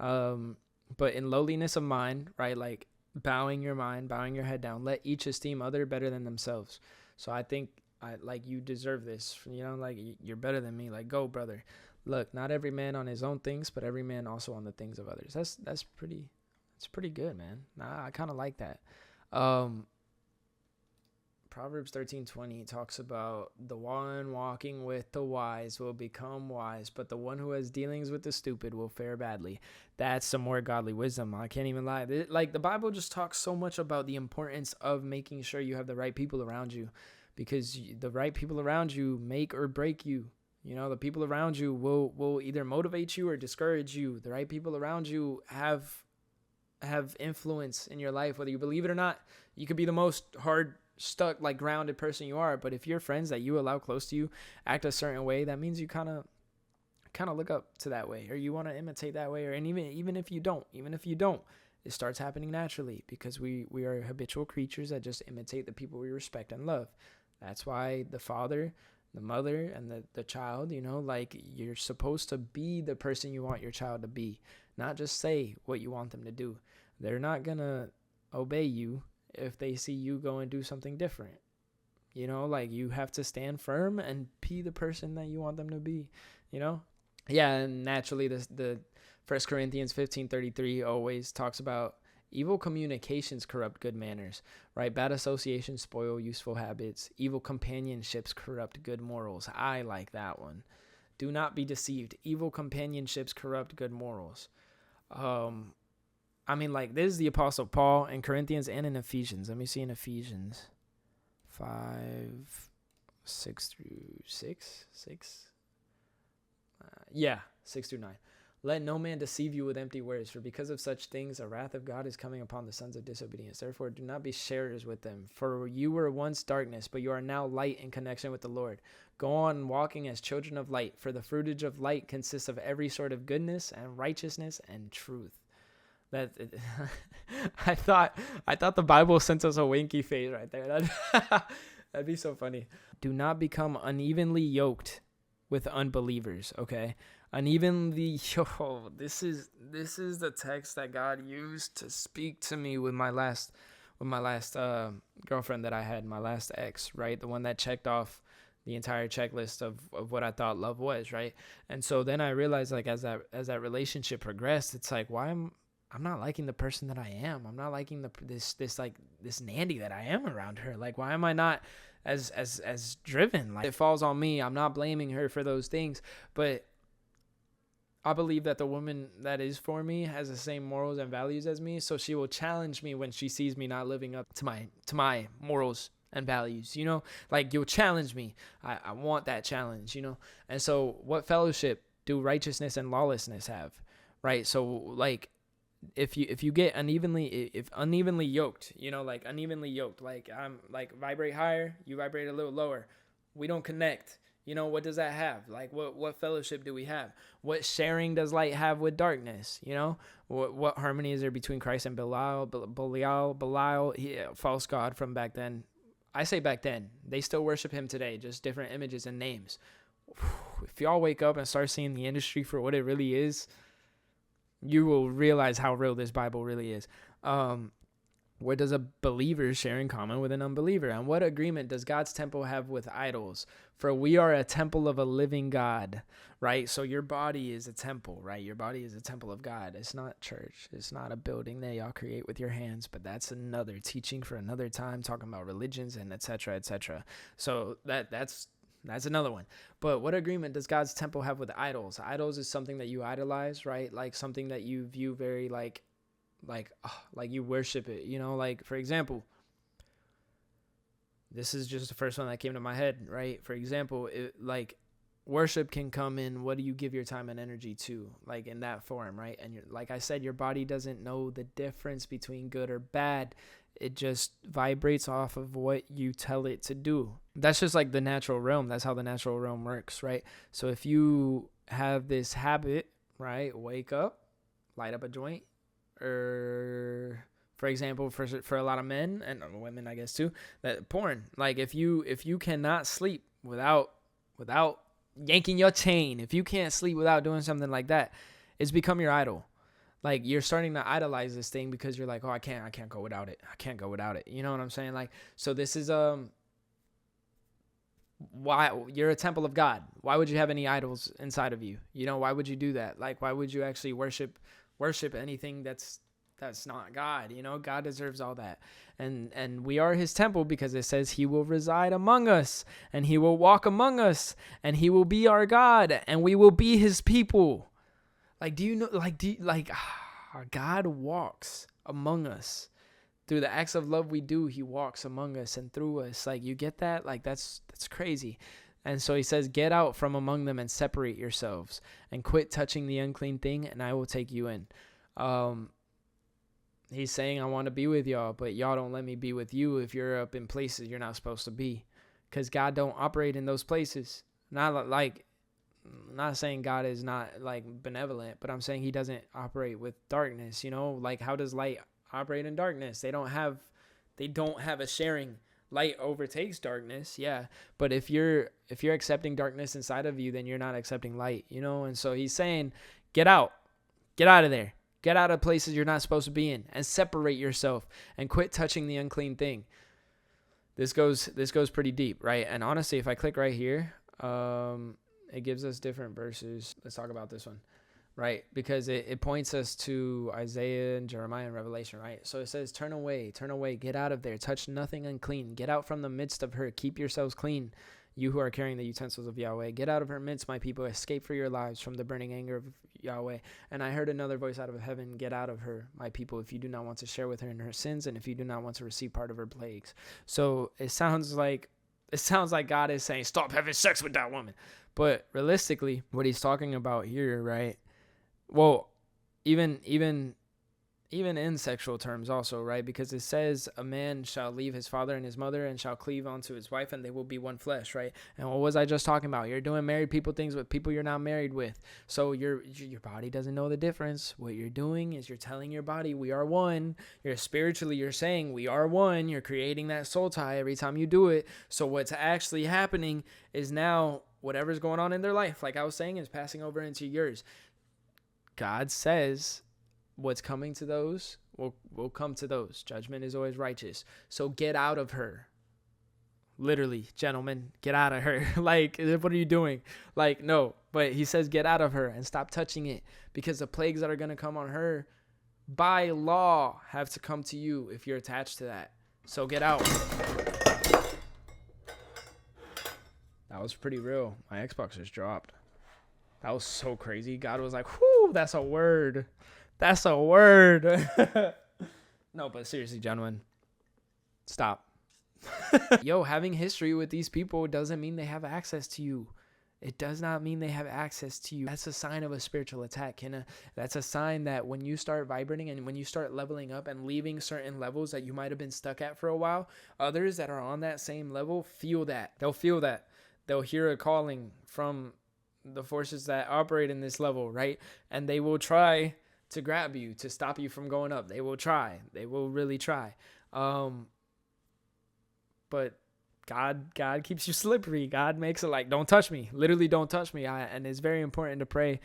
But in lowliness of mind, right? Like bowing your head down, let each esteem other better than themselves. So I think, like, you deserve this, like you're better than me. Like, go, brother. Look, not every man on his own things, but every man also on the things of others. That's pretty good, man. I kind of like that. Proverbs 13:20 talks about the one walking with the wise will become wise, but the one who has dealings with the stupid will fare badly. That's some more godly wisdom. I can't even lie. Like, the Bible just talks so much about the importance of making sure you have the right people around you, because the right people around you make or break you. The people around you will either motivate you or discourage you. The right people around you have influence in your life, whether you believe it or not. You could be the most stuck, like, grounded person you are, but if your friends that you allow close to you act a certain way, that means you kind of look up to that way, or you want to imitate that way, and even if you don't, it starts happening naturally, because we are habitual creatures that just imitate the people we respect and love. That's why the father, the mother, and the child, like, you're supposed to be the person you want your child to be, not just say what you want them to do. They're not gonna obey you if they see you go and do something different. Like, you have to stand firm and be the person that you want them to be, Yeah, and naturally, the 1 Corinthians 15:33 always talks about evil communications corrupt good manners, right? Bad associations spoil useful habits. Evil companionships corrupt good morals. I like that one. Do not be deceived. Evil companionships corrupt good morals. Like, this is the Apostle Paul in Corinthians and in Ephesians. Let me see in Ephesians 5, 6 through 6. 6 through 9. Let no man deceive you with empty words, for because of such things the wrath of God is coming upon the sons of disobedience. Therefore do not be sharers with them, for you were once darkness, but you are now light in connection with the Lord. Go on walking as children of light, for the fruitage of light consists of every sort of goodness and righteousness and truth. That I thought the Bible sent us a winky face right there. That'd be so funny. Do not become unevenly yoked with unbelievers. Okay, unevenly. This is the text that God used to speak to me with my last girlfriend that I had, my last ex, right? The one that checked off the entire checklist of what I thought love was, right? And so then I realized, like, as that relationship progressed, it's like, I'm not liking the person that I am. I'm not liking this Nandy that I am around her. Like, why am I not as driven? Like, it falls on me. I'm not blaming her for those things, but I believe that the woman that is for me has the same morals and values as me, so she will challenge me when she sees me not living up to my morals and values, you know? Like, you'll challenge me. I want that challenge, you know? And so what fellowship do righteousness and lawlessness have, right? So, like, if you get unevenly yoked, you know, like unevenly yoked, like I'm like vibrate higher, you vibrate a little lower, we don't connect. You know, what does that have? Like, what fellowship do we have? What sharing does light have with darkness? You know, what harmony is there between Christ and Belial, false god from back then? I say back then, they still worship him today, just different images and names. If y'all wake up and start seeing the industry for what it really is, you will realize how real this Bible really is. What does a believer share in common with an unbeliever? And what agreement does God's temple have with idols? For we are a temple of a living God, right? So your body is a temple, right? Your body is a temple of God. It's not church. It's not a building that y'all create with your hands, but that's another teaching for another time, talking about religions and et cetera, et cetera. So that's another one. But what agreement does God's temple have with idols? Idols is something that you idolize, right? Like something that you view very like you worship it, you know? Like, for example, this is just the first one that came to my head, right? For example, like worship can come in, what do you give your time and energy to, like in that form, right? And like I said, your body doesn't know the difference between good or bad. It just vibrates off of what you tell it to do. That's just like the natural realm. That's how the natural realm works, right? So if you have this habit, right, wake up, light up a joint, or for example, for a lot of men and women, I guess too, that porn. Like if you cannot sleep without yanking your chain, if you can't sleep without doing something like that, it's become your idol. Like, you're starting to idolize this thing because you're like, oh, I can't go without it. I can't go without it. You know what I'm saying? Like, so this is, why you're a temple of God. Why would you have any idols inside of you? You know, why would you do that? Like, why would you actually worship anything that's not God? You know, God deserves all that. And we are his temple because it says he will reside among us and he will walk among us and he will be our God and we will be his people. Like, do you know, God walks among us through the acts of love we do. He walks among us and through us. Like, you get that? Like, that's crazy. And so he says, get out from among them and separate yourselves and quit touching the unclean thing and I will take you in. He's saying, I want to be with y'all, but y'all don't let me be with you if you're up in places you're not supposed to be, because God don't operate in those places. Not saying God is not like benevolent, but I'm saying he doesn't operate with darkness, you know? Like, how does light operate in darkness? They don't have a sharing. Light overtakes darkness, yeah. But if you're accepting darkness inside of you, then you're not accepting light, you know? And so he's saying, get out of there. Get out of places you're not supposed to be in and separate yourself and quit touching the unclean thing. This goes pretty deep, right? And honestly, if I click right here, it gives us different verses. Let's talk about this one, right? Because it points us to Isaiah and Jeremiah and Revelation, right? So it says, turn away, get out of there, touch nothing unclean, get out from the midst of her, keep yourselves clean, you who are carrying the utensils of Yahweh. Get out of her midst, my people, escape for your lives from the burning anger of Yahweh. And I heard another voice out of heaven, get out of her, my people, if you do not want to share with her in her sins, and if you do not want to receive part of her plagues. So it sounds like God is saying, stop having sex with that woman. But realistically, what he's talking about here, right, Well, even in sexual terms also, right? Because it says a man shall leave his father and his mother and shall cleave unto his wife, and they will be one flesh, right? And what was I just talking about? You're doing married people things with people you're not married with. So your body doesn't know the difference. What you're doing is you're telling your body, we are one. You're spiritually, you're saying we are one. You're creating that soul tie every time you do it. So what's actually happening is now whatever's going on in their life, like I was saying, is passing over into yours. God says what's coming to those will come to those. Judgment is always righteous. So get out of her. Literally, gentlemen, get out of her. Like, what are you doing? Like, no. But he says get out of her and stop touching it, because the plagues that are going to come on her by law have to come to you if you're attached to that. So get out. That was pretty real. My Xbox just dropped. That was so crazy. God was like, whoo, that's a word. That's a word. No, but seriously, gentlemen, stop. Yo, having history with these people doesn't mean they have access to you. It does not mean they have access to you. That's a sign of a spiritual attack. That's a sign that when you start vibrating and when you start leveling up and leaving certain levels that you might have been stuck at for a while, others that are on that same level feel that. They'll feel that. They'll hear a calling from the forces that operate in this level, right? And they will try to grab you, to stop you from going up. They will try. They will really try. But God keeps you slippery. God makes it like, don't touch me. Literally, don't touch me. And it's very important to pray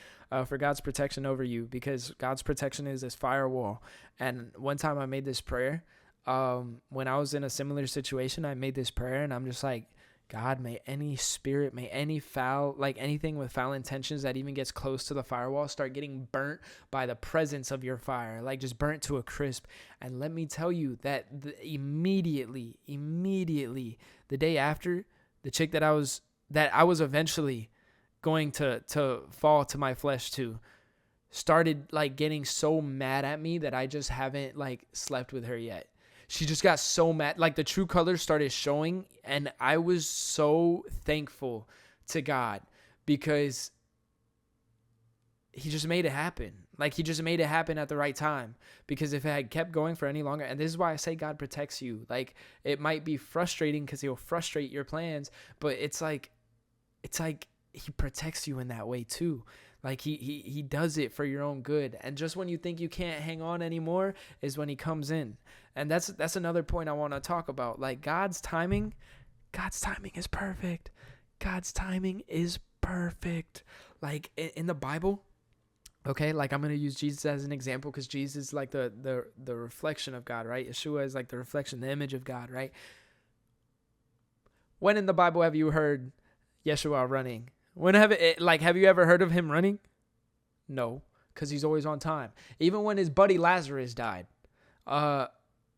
for God's protection over you, because God's protection is this firewall. And one time I made this prayer. When I was in a similar situation, I made this prayer, and I'm just like, God, may any spirit, may any foul, like anything with foul intentions that even gets close to the firewall start getting burnt by the presence of your fire, like just burnt to a crisp. And let me tell you that immediately, the day after, the chick that I was eventually going to fall to my flesh to, started like getting so mad at me that I just haven't like slept with her yet. She just got so mad. Like the true colors started showing. And I was so thankful to God, because he just made it happen. Like he just made it happen at the right time. Because if it had kept going for any longer, and this is why I say God protects you. Like it might be frustrating because he'll frustrate your plans, but it's like he protects you in that way too. Like he does it for your own good. And just when you think you can't hang on anymore is when he comes in. And that's another point I want to talk about. Like God's timing is perfect. God's timing is perfect. Like in the Bible, okay, like I'm going to use Jesus as an example, because Jesus is like the reflection of God, right? Yeshua is like the reflection, the image of God, right? When in the Bible have you heard Yeshua running? Have you ever heard of him running? No, because he's always on time. Even when his buddy Lazarus died,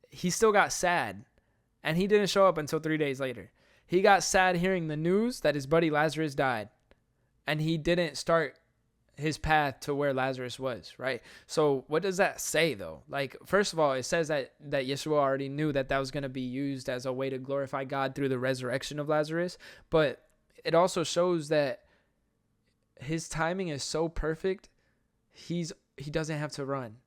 he still got sad, and he didn't show up until 3 days later. He got sad hearing the news that his buddy Lazarus died, and he didn't start his path to where Lazarus was, right? So what does that say though? Like, first of all, it says that Yeshua already knew that was going to be used as a way to glorify God through the resurrection of Lazarus, but it also shows that his timing is so perfect. He doesn't have to run.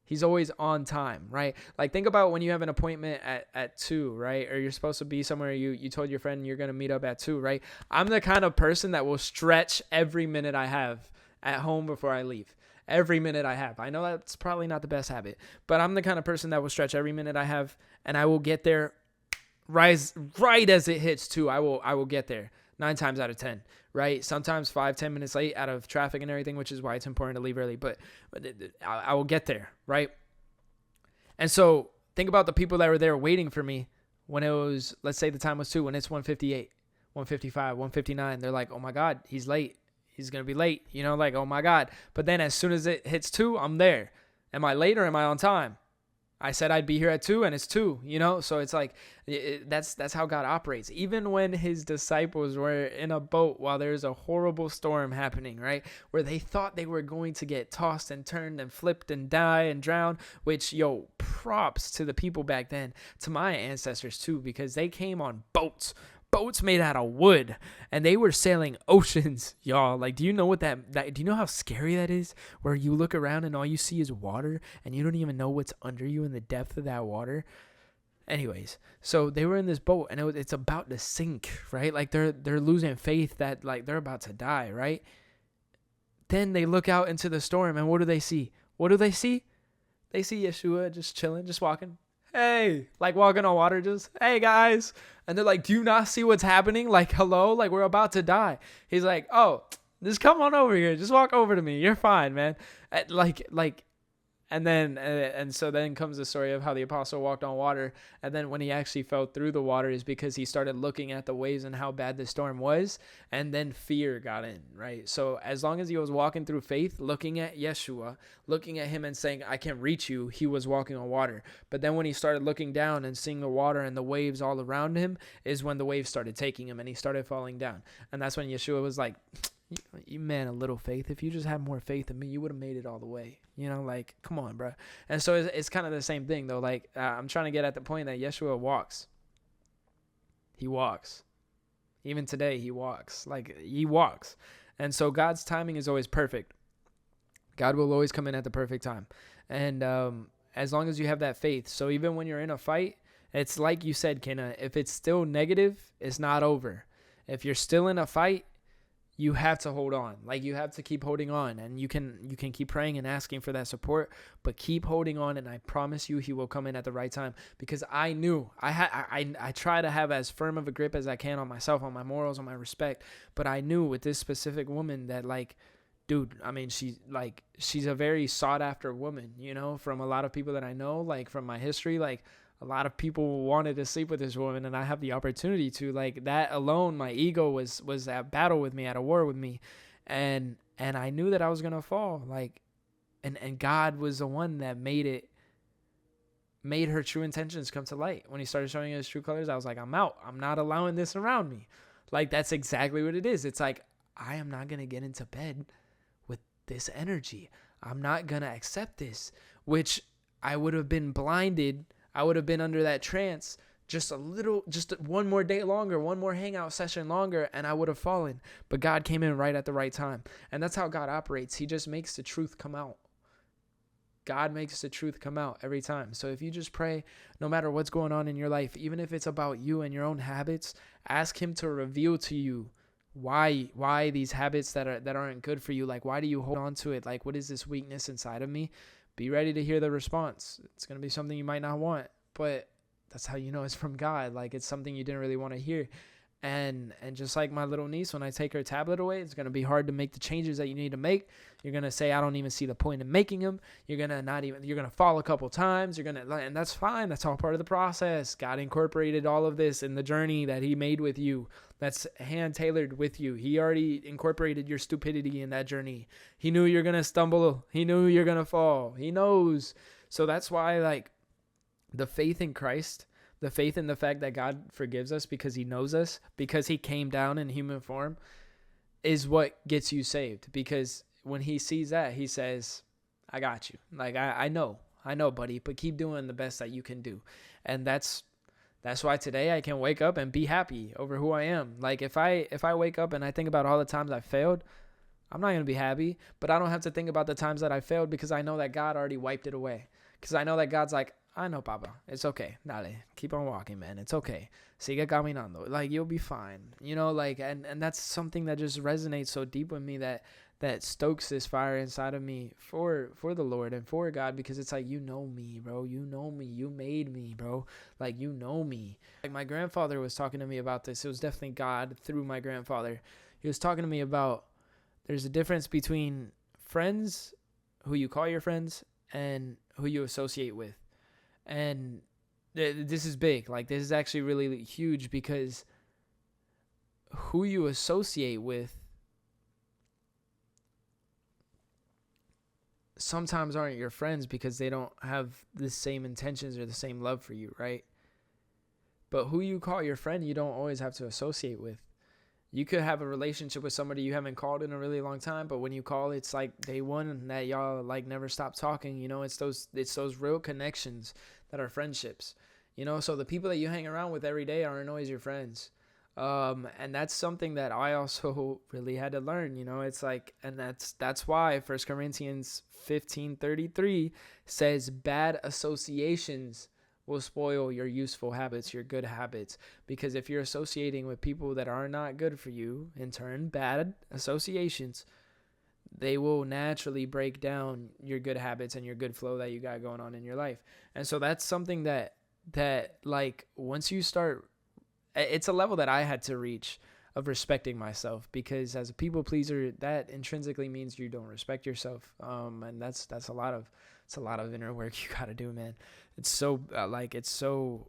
He's always on time, right? Like think about when you have an appointment at 2, right? Or you're supposed to be somewhere, you told your friend you're going to meet up at 2, right? I'm the kind of person that will stretch every minute I have at home before I leave. Every minute I have. I know that's probably not the best habit, but I'm the kind of person that will stretch every minute I have, and I will get there right as it hits 2. I will get there 9 times out of 10, right? Sometimes 5-10 minutes late out of traffic and everything, which is why it's important to leave early, but I will get there, right? And so think about the people that were there waiting for me when it was, let's say the time was 2, when it's 1:58, 1:55, 1:59. They're like, oh my God, he's late. He's going to be late, like, oh my God. But then as soon as it hits 2, I'm there. Am I late or am I on time? I said I'd be here at 2 and it's 2, So it's like, that's how God operates. Even when his disciples were in a boat while there's a horrible storm happening, right? Where they thought they were going to get tossed and turned and flipped and die and drown, which, props to the people back then, to my ancestors too, because they came on boats boats made out of wood, and they were sailing oceans, y'all. Like, do you know what do you know how scary that is? Where you look around and all you see is water, and you don't even know what's under you in the depth of that water. Anyways, so they were in this boat, and it's about to sink, right? Like, they're losing faith that, like, they're about to die, right? Then they look out into the storm, and what do they see? What do they see? They see Yeshua just chilling, just walking. Hey, like walking on water, just, hey guys. And they're like, do you not see what's happening? Like, hello, like we're about to die. He's like, oh, just come on over here. Just walk over to me. You're fine, man. And so then comes the story of how the apostle walked on water. And then when he actually fell through the water is because he started looking at the waves and how bad the storm was. And then fear got in, right? So as long as he was walking through faith, looking at Yeshua, looking at him and saying, I can reach you, he was walking on water. But then when he started looking down and seeing the water and the waves all around him is when the waves started taking him and he started falling down. And that's when Yeshua was like, you man, a little faith. If you just had more faith in me, you would have made it all the way. You know, like, come on, bro. And so it's kind of the same thing, though. Like, I'm trying to get at the point that Yeshua walks. He walks. Even today, he walks. Like, he walks. And so God's timing is always perfect. God will always come in at the perfect time. And as long as you have that faith. So even when you're in a fight, it's like you said, Kenna, if it's still negative, it's not over. If you're still in a fight, you have to hold on. Like, you have to keep holding on, and you can keep praying and asking for that support, but keep holding on. And I promise you, he will come in at the right time, because I knew I try to have as firm of a grip as I can on myself, on my morals, on my respect. But I knew with this specific woman that, like, dude, I mean, she's a very sought after woman, you know, from a lot of people that I know, like from my history, like, a lot of people wanted to sleep with this woman, and I have the opportunity to. Like, that alone, my ego was at battle with me, at a war with me, and I knew that I was gonna fall. Like, and God was the one that made her true intentions come to light. When he started showing his true colors, I was like, I'm out. I'm not allowing this around me. Like, that's exactly what it is. It's like, I am not gonna get into bed with this energy. I'm not gonna accept this, which I would have been blinded. I would have been under that trance just one more day longer, one more hangout session longer, and I would have fallen. But God came in right at the right time. And that's how God operates. He just makes the truth come out. God makes the truth come out every time. So if you just pray, no matter what's going on in your life, even if it's about you and your own habits, ask him to reveal to you why these habits that aren't good for you. Like, why do you hold on to it? Like, what is this weakness inside of me? Be ready to hear the response. It's going to be something you might not want, but that's how you know it's from God. Like, it's something you didn't really want to hear. And just like my little niece, when I take her tablet away, it's going to be hard to make the changes that you need to make. You're going to say, I don't even see the point in making them. You're going to fall a couple times. And that's fine. That's all part of the process. God incorporated all of this in the journey that he made with you. That's hand-tailored with you. He already incorporated your stupidity in that journey. He knew you're going to stumble. He knew you're going to fall. He knows. So that's why, like, the faith in Christ, the faith in the fact that God forgives us because he knows us, because he came down in human form, is what gets you saved. Because when he sees that, he says, I got you. Like, I know, buddy, but keep doing the best that you can do. And that's why today I can wake up and be happy over who I am. Like, if I wake up and I think about all the times I failed, I'm not going to be happy, but I don't have to think about the times that I failed, because I know that God already wiped it away. Because I know that God's like, I know, Papa. It's okay. Dale. Keep on walking, man. It's okay. Sigue caminando. Like, you'll be fine. You know, like, and that's something that just resonates so deep with me, that stokes this fire inside of me for the Lord and for God, because it's like, you know me, bro. You know me. You made me, bro. Like, you know me. Like, my grandfather was talking to me about this. It was definitely God through my grandfather. He was talking to me about, there's a difference between friends, who you call your friends, and who you associate with. And this is big. Like, this is actually really huge, because who you associate with sometimes aren't your friends, because they don't have the same intentions or the same love for you, right? But who you call your friend, you don't always have to associate with. You could have a relationship with somebody you haven't called in a really long time, but when you call, it's like day one, and that y'all like never stop talking. You know, it's those real connections that are friendships. You know, so the people that you hang around with every day aren't always your friends. And that's something that I also really had to learn, it's like, and that's why 1 Corinthians 15:33 says bad associations will spoil your useful habits, your good habits, because if you're associating with people that are not good for you, in turn, bad associations, they will naturally break down your good habits and your good flow that you got going on in your life. And so that's something that like once you start, it's a level that I had to reach of respecting myself, because as a people pleaser, that intrinsically means you don't respect yourself. And that's a lot of inner work you got to do, man. It's so it's so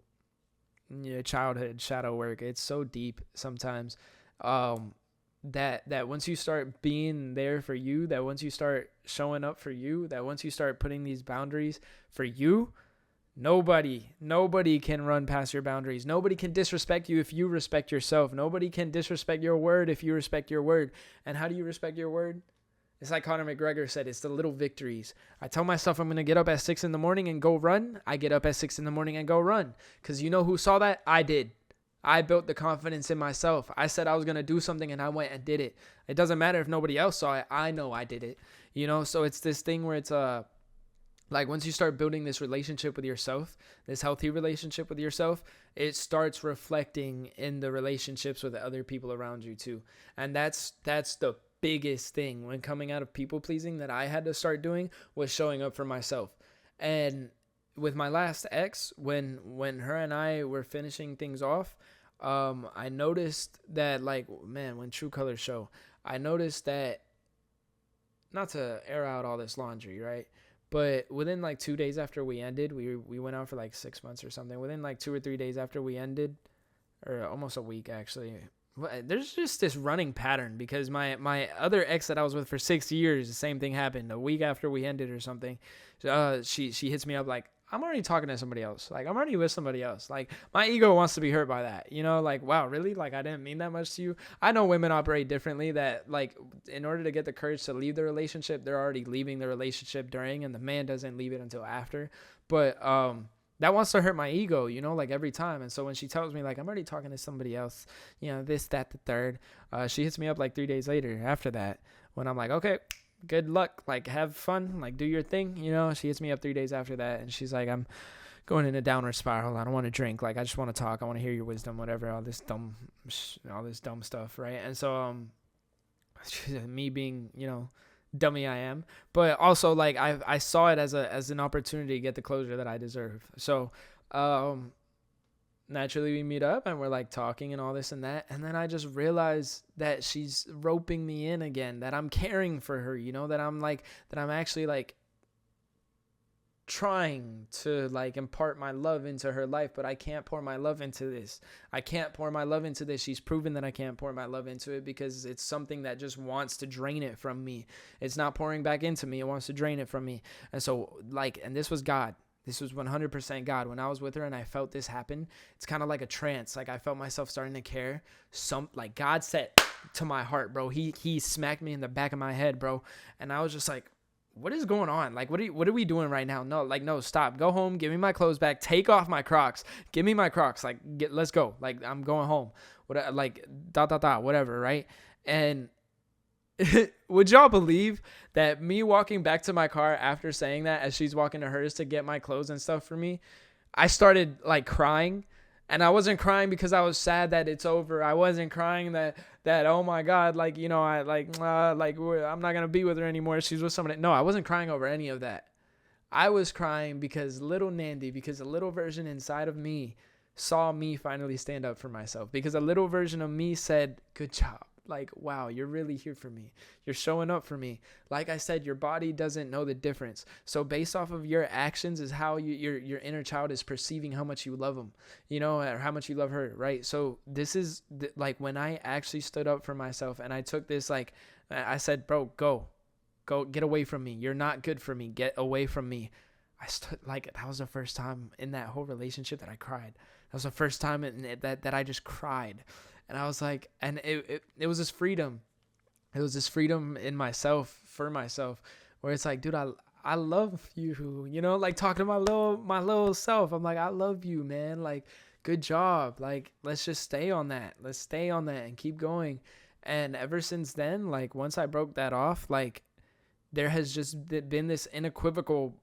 childhood shadow work. It's so deep sometimes. That once you start being there for you, that once you start showing up for you, that once you start putting these boundaries for you, nobody can run past your boundaries. Nobody can disrespect you if you respect yourself. Nobody can disrespect your word if you respect your word. And how do you respect your word? It's like Conor McGregor said, it's the little victories. I tell myself I'm going to get up at 6 a.m. and go run. I get up at 6 a.m. and go run. Because you know who saw that? I did. I built the confidence in myself. I said I was going to do something and I went and did it. It doesn't matter if nobody else saw it. I know I did it. So it's this thing where it's like once you start building this relationship with yourself, this healthy relationship with yourself, it starts reflecting in the relationships with the other people around you too. And that's the biggest thing when coming out of people pleasing that I had to start doing, was showing up for myself. And with my last ex, when her and I were finishing things off, I noticed that, like, man, when true colors show, I noticed that, not to air out all this laundry, right? But within like 2 days after we ended, we went out for like 6 months or something. Within like 2 or 3 days after we ended, or almost a week actually, there's just this running pattern, because my other ex that I was with for 6 years, the same thing happened. A week after we ended or something, she hits me up like, I'm already talking to somebody else. Like, I'm already with somebody else. Like, my ego wants to be hurt by that. Like, wow, really? Like, I didn't mean that much to you. I know women operate differently, that, like, in order to get the courage to leave the relationship, they're already leaving the relationship during, and the man doesn't leave it until after. But that wants to hurt my ego, like every time. And so when she tells me, like, I'm already talking to somebody else, this, that, the third, she hits me up like 3 days later after that, when I'm like, okay, good luck, like, have fun, like, do your thing. She hits me up 3 days after that, and she's like, I'm going in a downward spiral. I don't want to drink. Like, I just want to talk. I want to hear your wisdom, whatever, all this dumb stuff. Right. And so, me being, dummy I am, but also, like, I saw it as an opportunity to get the closure that I deserve. So, naturally we meet up and we're like talking and all this and that, and then I just realized that she's roping me in again, that I'm caring for her, that I'm actually like trying to like impart my love into her life, but I can't pour my love into this. She's proven that I can't pour my love into it, because it's something that just wants to drain it from me. It's not pouring back into me. It wants to drain it from me. And so, like, and this was God. This was 100% God. When I was with her and I felt this happen, it's kind of like a trance. Like, I felt myself starting to care. Like, God said to my heart, bro. He smacked me in the back of my head, bro. And I was just like, what is going on? Like, what are we doing right now? No, stop. Go home. Give me my clothes back. Take off my Crocs. Give me my Crocs. Like, let's go. Like, I'm going home. Whatever, right? And would y'all believe that me walking back to my car after saying that, as she's walking to hers to get my clothes and stuff for me, I started like crying. And I wasn't crying because I was sad that it's over. I wasn't crying that oh my God, like, I'm not gonna be with her anymore, she's with somebody. No, I wasn't crying over any of that. I was crying because little Nandy, because a little version inside of me saw me finally stand up for myself, because a little version of me said, good job. Like, wow, you're really here for me. You're showing up for me. Like I said, your body doesn't know the difference. So based off of your actions is how your inner child is perceiving how much you love them, or how much you love her, right? So this is like when I actually stood up for myself and I took this, like, I said, bro, go get away from me. You're not good for me. Get away from me. That was the first time in that whole relationship that I cried. That was the first time that I just cried. And I was like, and it was this freedom. It was this freedom in myself, for myself, where it's like, dude, I love you, like talking to my little self. I'm like, I love you, man. Like, good job. Like, let's just stay on that. Let's stay on that and keep going. And ever since then, like, once I broke that off, like, there has just been this unequivocal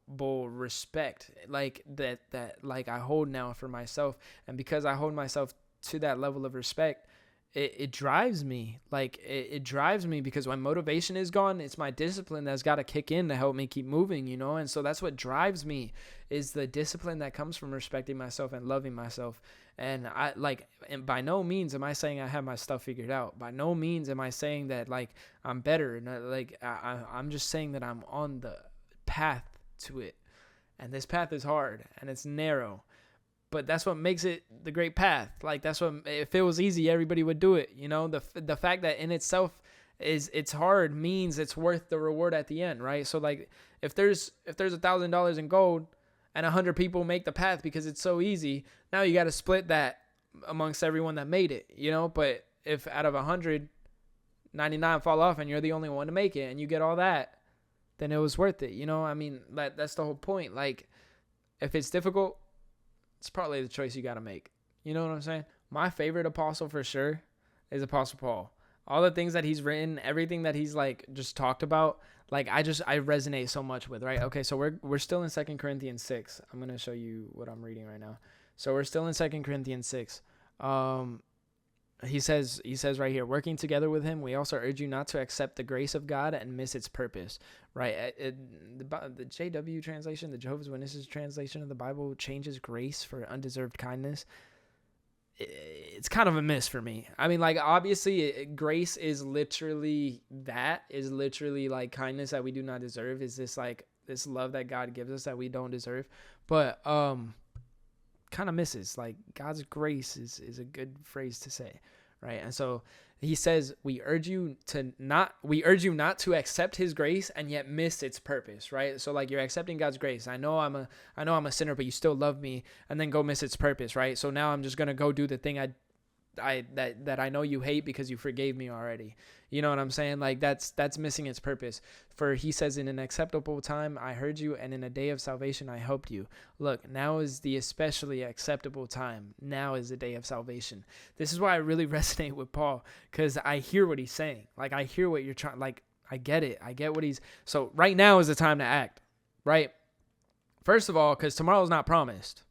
respect, like, that like I hold now for myself. And because I hold myself to that level of respect, it drives me. Like, it drives me, because when motivation is gone, it's my discipline that's got to kick in to help me keep moving, you know? And so that's what drives me, is the discipline that comes from respecting myself and loving myself. And and by no means am I saying I have my stuff figured out. By no means am I saying that, like, I'm better. And I'm just saying that I'm on the path to it. And this path is hard and it's narrow. But that's what makes it the great path. Like, that's what, if it was easy, everybody would do it. You know, the fact that in itself it's hard means it's worth the reward at the end, right? So, like, if there's $1,000 in gold and 100 people make the path because it's so easy, now you got to split that amongst everyone that made it, you know? But if out of 100, 99 fall off and you're the only one to make it and you get all that, then it was worth it, you know? I mean, that's the whole point. Like, if it's difficult, it's probably the choice you got to make. You know what I'm saying? My favorite apostle for sure is Apostle Paul. All the things that he's written, everything that he's, like, just talked about, like, I resonate so much with, right? Okay, so we're still in 2 Corinthians 6. I'm going to show you what I'm reading right now. So we're still in 2 Corinthians 6. He says right here, working together with him, we also urge you not to accept the grace of God and miss its purpose, right? The JW translation, the Jehovah's Witnesses translation of the Bible, changes grace for undeserved kindness. It's kind of a miss for me. I mean, like, obviously grace is literally like kindness that we do not deserve. Is this, like, this love that God gives us that we don't deserve, but kind of misses. Like, God's grace is a good phrase to say, right? And so he says, we urge you not to accept his grace and yet miss its purpose, right? So, like, you're accepting God's grace. I know I'm a sinner, but you still love me, and then go miss its purpose, right? So now I'm just gonna go do the thing that I know you hate because you forgave me already. You know what I'm saying? Like, that's missing its purpose. For he says, in an acceptable time I heard you, and in a day of salvation I helped you. Look, now is the especially acceptable time. Now is the day of salvation. This is why I really resonate with Paul, because I hear what he's saying. Like, I hear what you're trying, like, I get it. I get what so right now is the time to act, right? First of all, because tomorrow's not promised.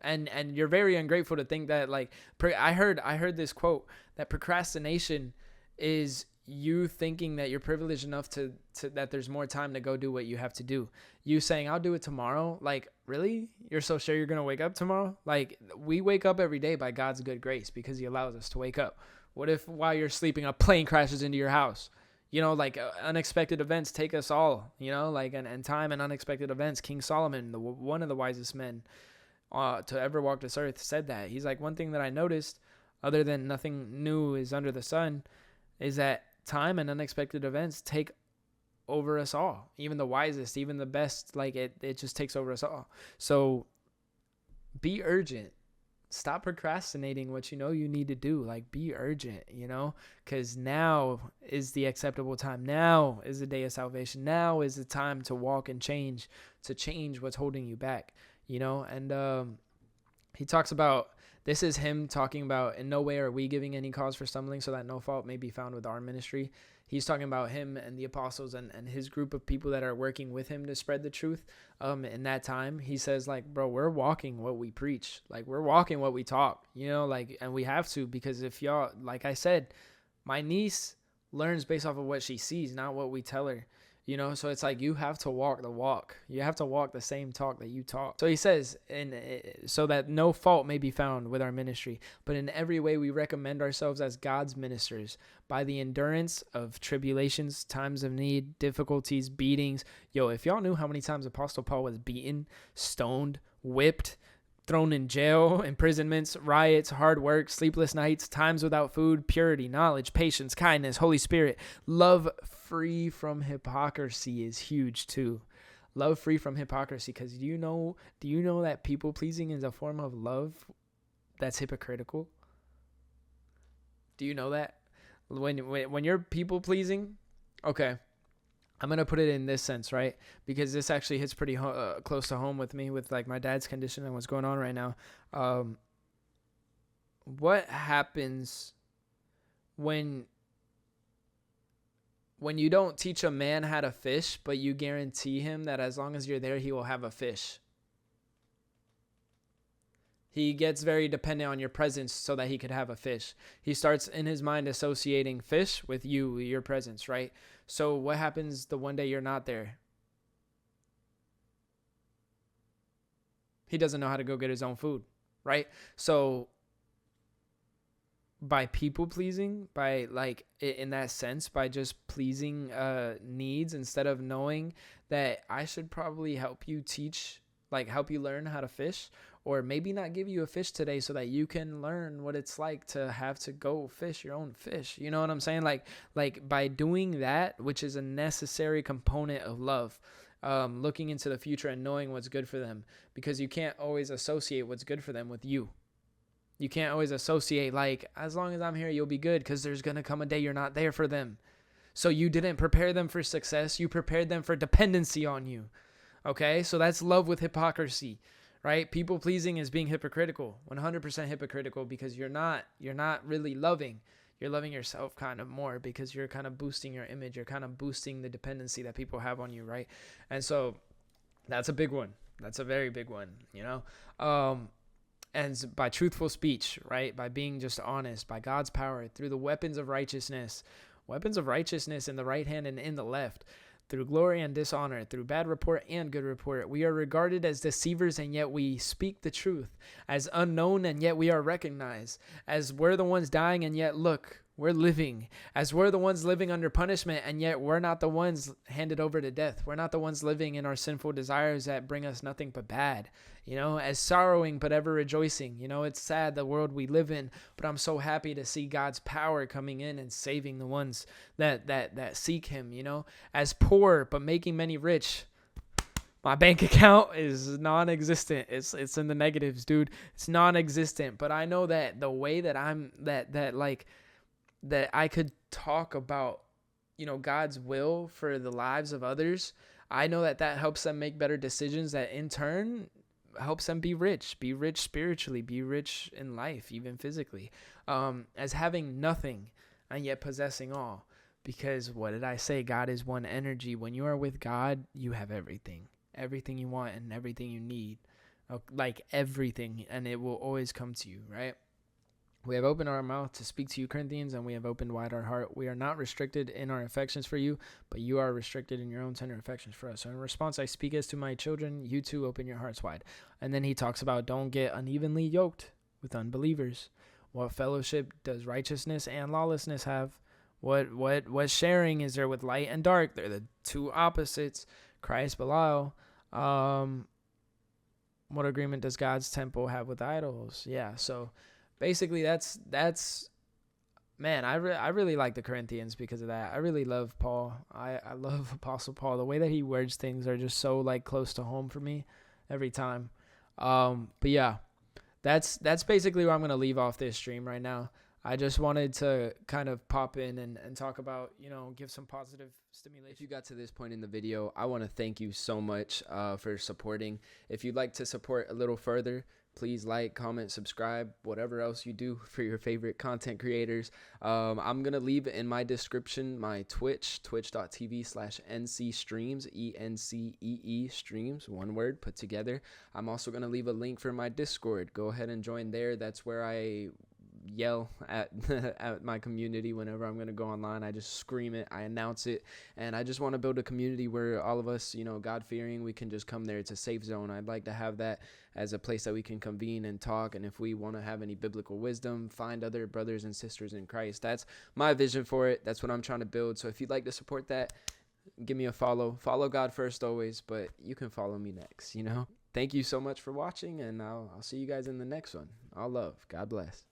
And you're very ungrateful to think that, like, I heard this quote, that procrastination is you thinking that you're privileged enough to that there's more time to go do what you have to do. You saying, I'll do it tomorrow. Like, really? You're so sure you're going to wake up tomorrow? Like, we wake up every day by God's good grace because he allows us to wake up. What if while you're sleeping a plane crashes into your house? You know, like, unexpected events take us all, you know, like, and time and unexpected events. King Solomon, one of the wisest men to ever walk this earth, said that. He's like, one thing that I noticed, other than nothing new is under the sun, is that time and unexpected events take over us all. Even the wisest, even the best, like, it just takes over us all. So be urgent. Stop procrastinating what you know you need to do. Like, be urgent, you know, because now is the acceptable time. Now is the day of salvation. Now is the time to walk and change what's holding you back, you know. And he talks about, this is him talking about, in no way are we giving any cause for stumbling, so that no fault may be found with our ministry. He's talking about him and the apostles and his group of people that are working with him to spread the truth. In that time, he says, like, bro, we're walking what we preach. Like, we're walking what we talk, you know, like, and we have to, because if y'all, like I said, my niece learns based off of what she sees, not what we tell her. You know, so it's like, you have to walk the walk. You have to walk the same talk that you talk. So he says, so that no fault may be found with our ministry, but in every way we recommend ourselves as God's ministers by the endurance of tribulations, times of need, difficulties, beatings. Yo, if y'all knew how many times Apostle Paul was beaten, stoned, whipped, thrown in jail, imprisonments, riots, hard work, sleepless nights, times without food, purity, knowledge, patience, kindness, Holy Spirit, love free from hypocrisy is huge too. Love free from hypocrisy, because do you know that people pleasing is a form of love that's hypocritical? Do you know that? When you're people pleasing, okay, I'm going to put it in this sense, right? Because this actually hits pretty close to home with me, with, like, my dad's condition and what's going on right now. what happens when you don't teach a man how to fish, but you guarantee him that as long as you're there, he will have a fish? He gets very dependent on your presence so that he could have a fish. He starts in his mind associating fish with you, your presence, right? So what happens the one day you're not there? He doesn't know how to go get his own food, right? So by people pleasing, by like in that sense, by just pleasing needs instead of knowing that I should probably help you learn how to fish, or maybe not give you a fish today so that you can learn what it's like to have to go fish your own fish. You know what I'm saying? Like by doing that, which is a necessary component of love, looking into the future and knowing what's good for them, because you can't always associate what's good for them with you. You can't always associate like, as long as I'm here, you'll be good, because there's going to come a day you're not there for them. So you didn't prepare them for success. You prepared them for dependency on you. Okay, so that's love with hypocrisy, right? People pleasing is being hypocritical, 100% hypocritical, because you're not really loving. You're loving yourself kind of more, because you're kind of boosting your image. You're kind of boosting the dependency that people have on you, right? And so that's a big one. That's a very big one, you know? And by truthful speech, right? By being just honest, by God's power, through the weapons of righteousness in the right hand and in the left, through glory and dishonor, through bad report and good report. We are regarded as deceivers, and yet we speak the truth, as unknown, and yet we are recognized, as we're the ones dying, and yet look, we're living, as we're the ones living under punishment, and yet we're not the ones handed over to death. We're not the ones living in our sinful desires that bring us nothing but bad, you know, as sorrowing but ever rejoicing. You know, it's sad the world we live in, but I'm so happy to see God's power coming in and saving the ones that seek him, you know, as poor but making many rich. My bank account is non-existent. It's in the negatives, dude. It's non-existent. But I know that the way that that I could talk about, you know, God's will for the lives of others, I know that helps them make better decisions, that in turn helps them be rich spiritually, be rich in life, even physically, as having nothing and yet possessing all. Because what did I say? God is one energy. When you are with God, you have everything you want and everything you need, like everything, and it will always come to you, right? We have opened our mouth to speak to you, Corinthians, and we have opened wide our heart. We are not restricted in our affections for you, but you are restricted in your own tender affections for us. So in response, I speak as to my children, you too open your hearts wide. And then he talks about don't get unevenly yoked with unbelievers. What fellowship does righteousness and lawlessness have? What sharing is there with light and dark? They're the two opposites. Christ Belial. What agreement does God's temple have with idols? Yeah, so basically that's man, I really like the Corinthians because of that. I really love Paul. I love Apostle Paul. The way that he words things are just so like close to home for me every time. But yeah, that's basically where I'm going to leave off this stream right now. I just wanted to kind of pop in and talk about, you know, give some positive stimulation. If you got to this point in the video, I want to thank you so much for supporting. If you'd like to support a little further, please like, comment, subscribe, whatever else you do for your favorite content creators. I'm going to leave in my description my Twitch, twitch.tv/NC streams, ENCEE streams, one word put together. I'm also going to leave a link for my Discord. Go ahead and join there. That's where I yell at at my community whenever I'm going to go online. I just scream it, I announce it, and I just want to build a community where all of us, you know, God-fearing, we can just come there. It's a safe zone. I'd like to have that as a place that we can convene and talk, and if we want to have any biblical wisdom, find other brothers and sisters in Christ. That's my vision for it. That's what I'm trying to build. So if you'd like to support that, give me a follow God first always, but you can follow me next, you know. Thank you so much for watching, and I'll see you guys in the next one. All love. God bless.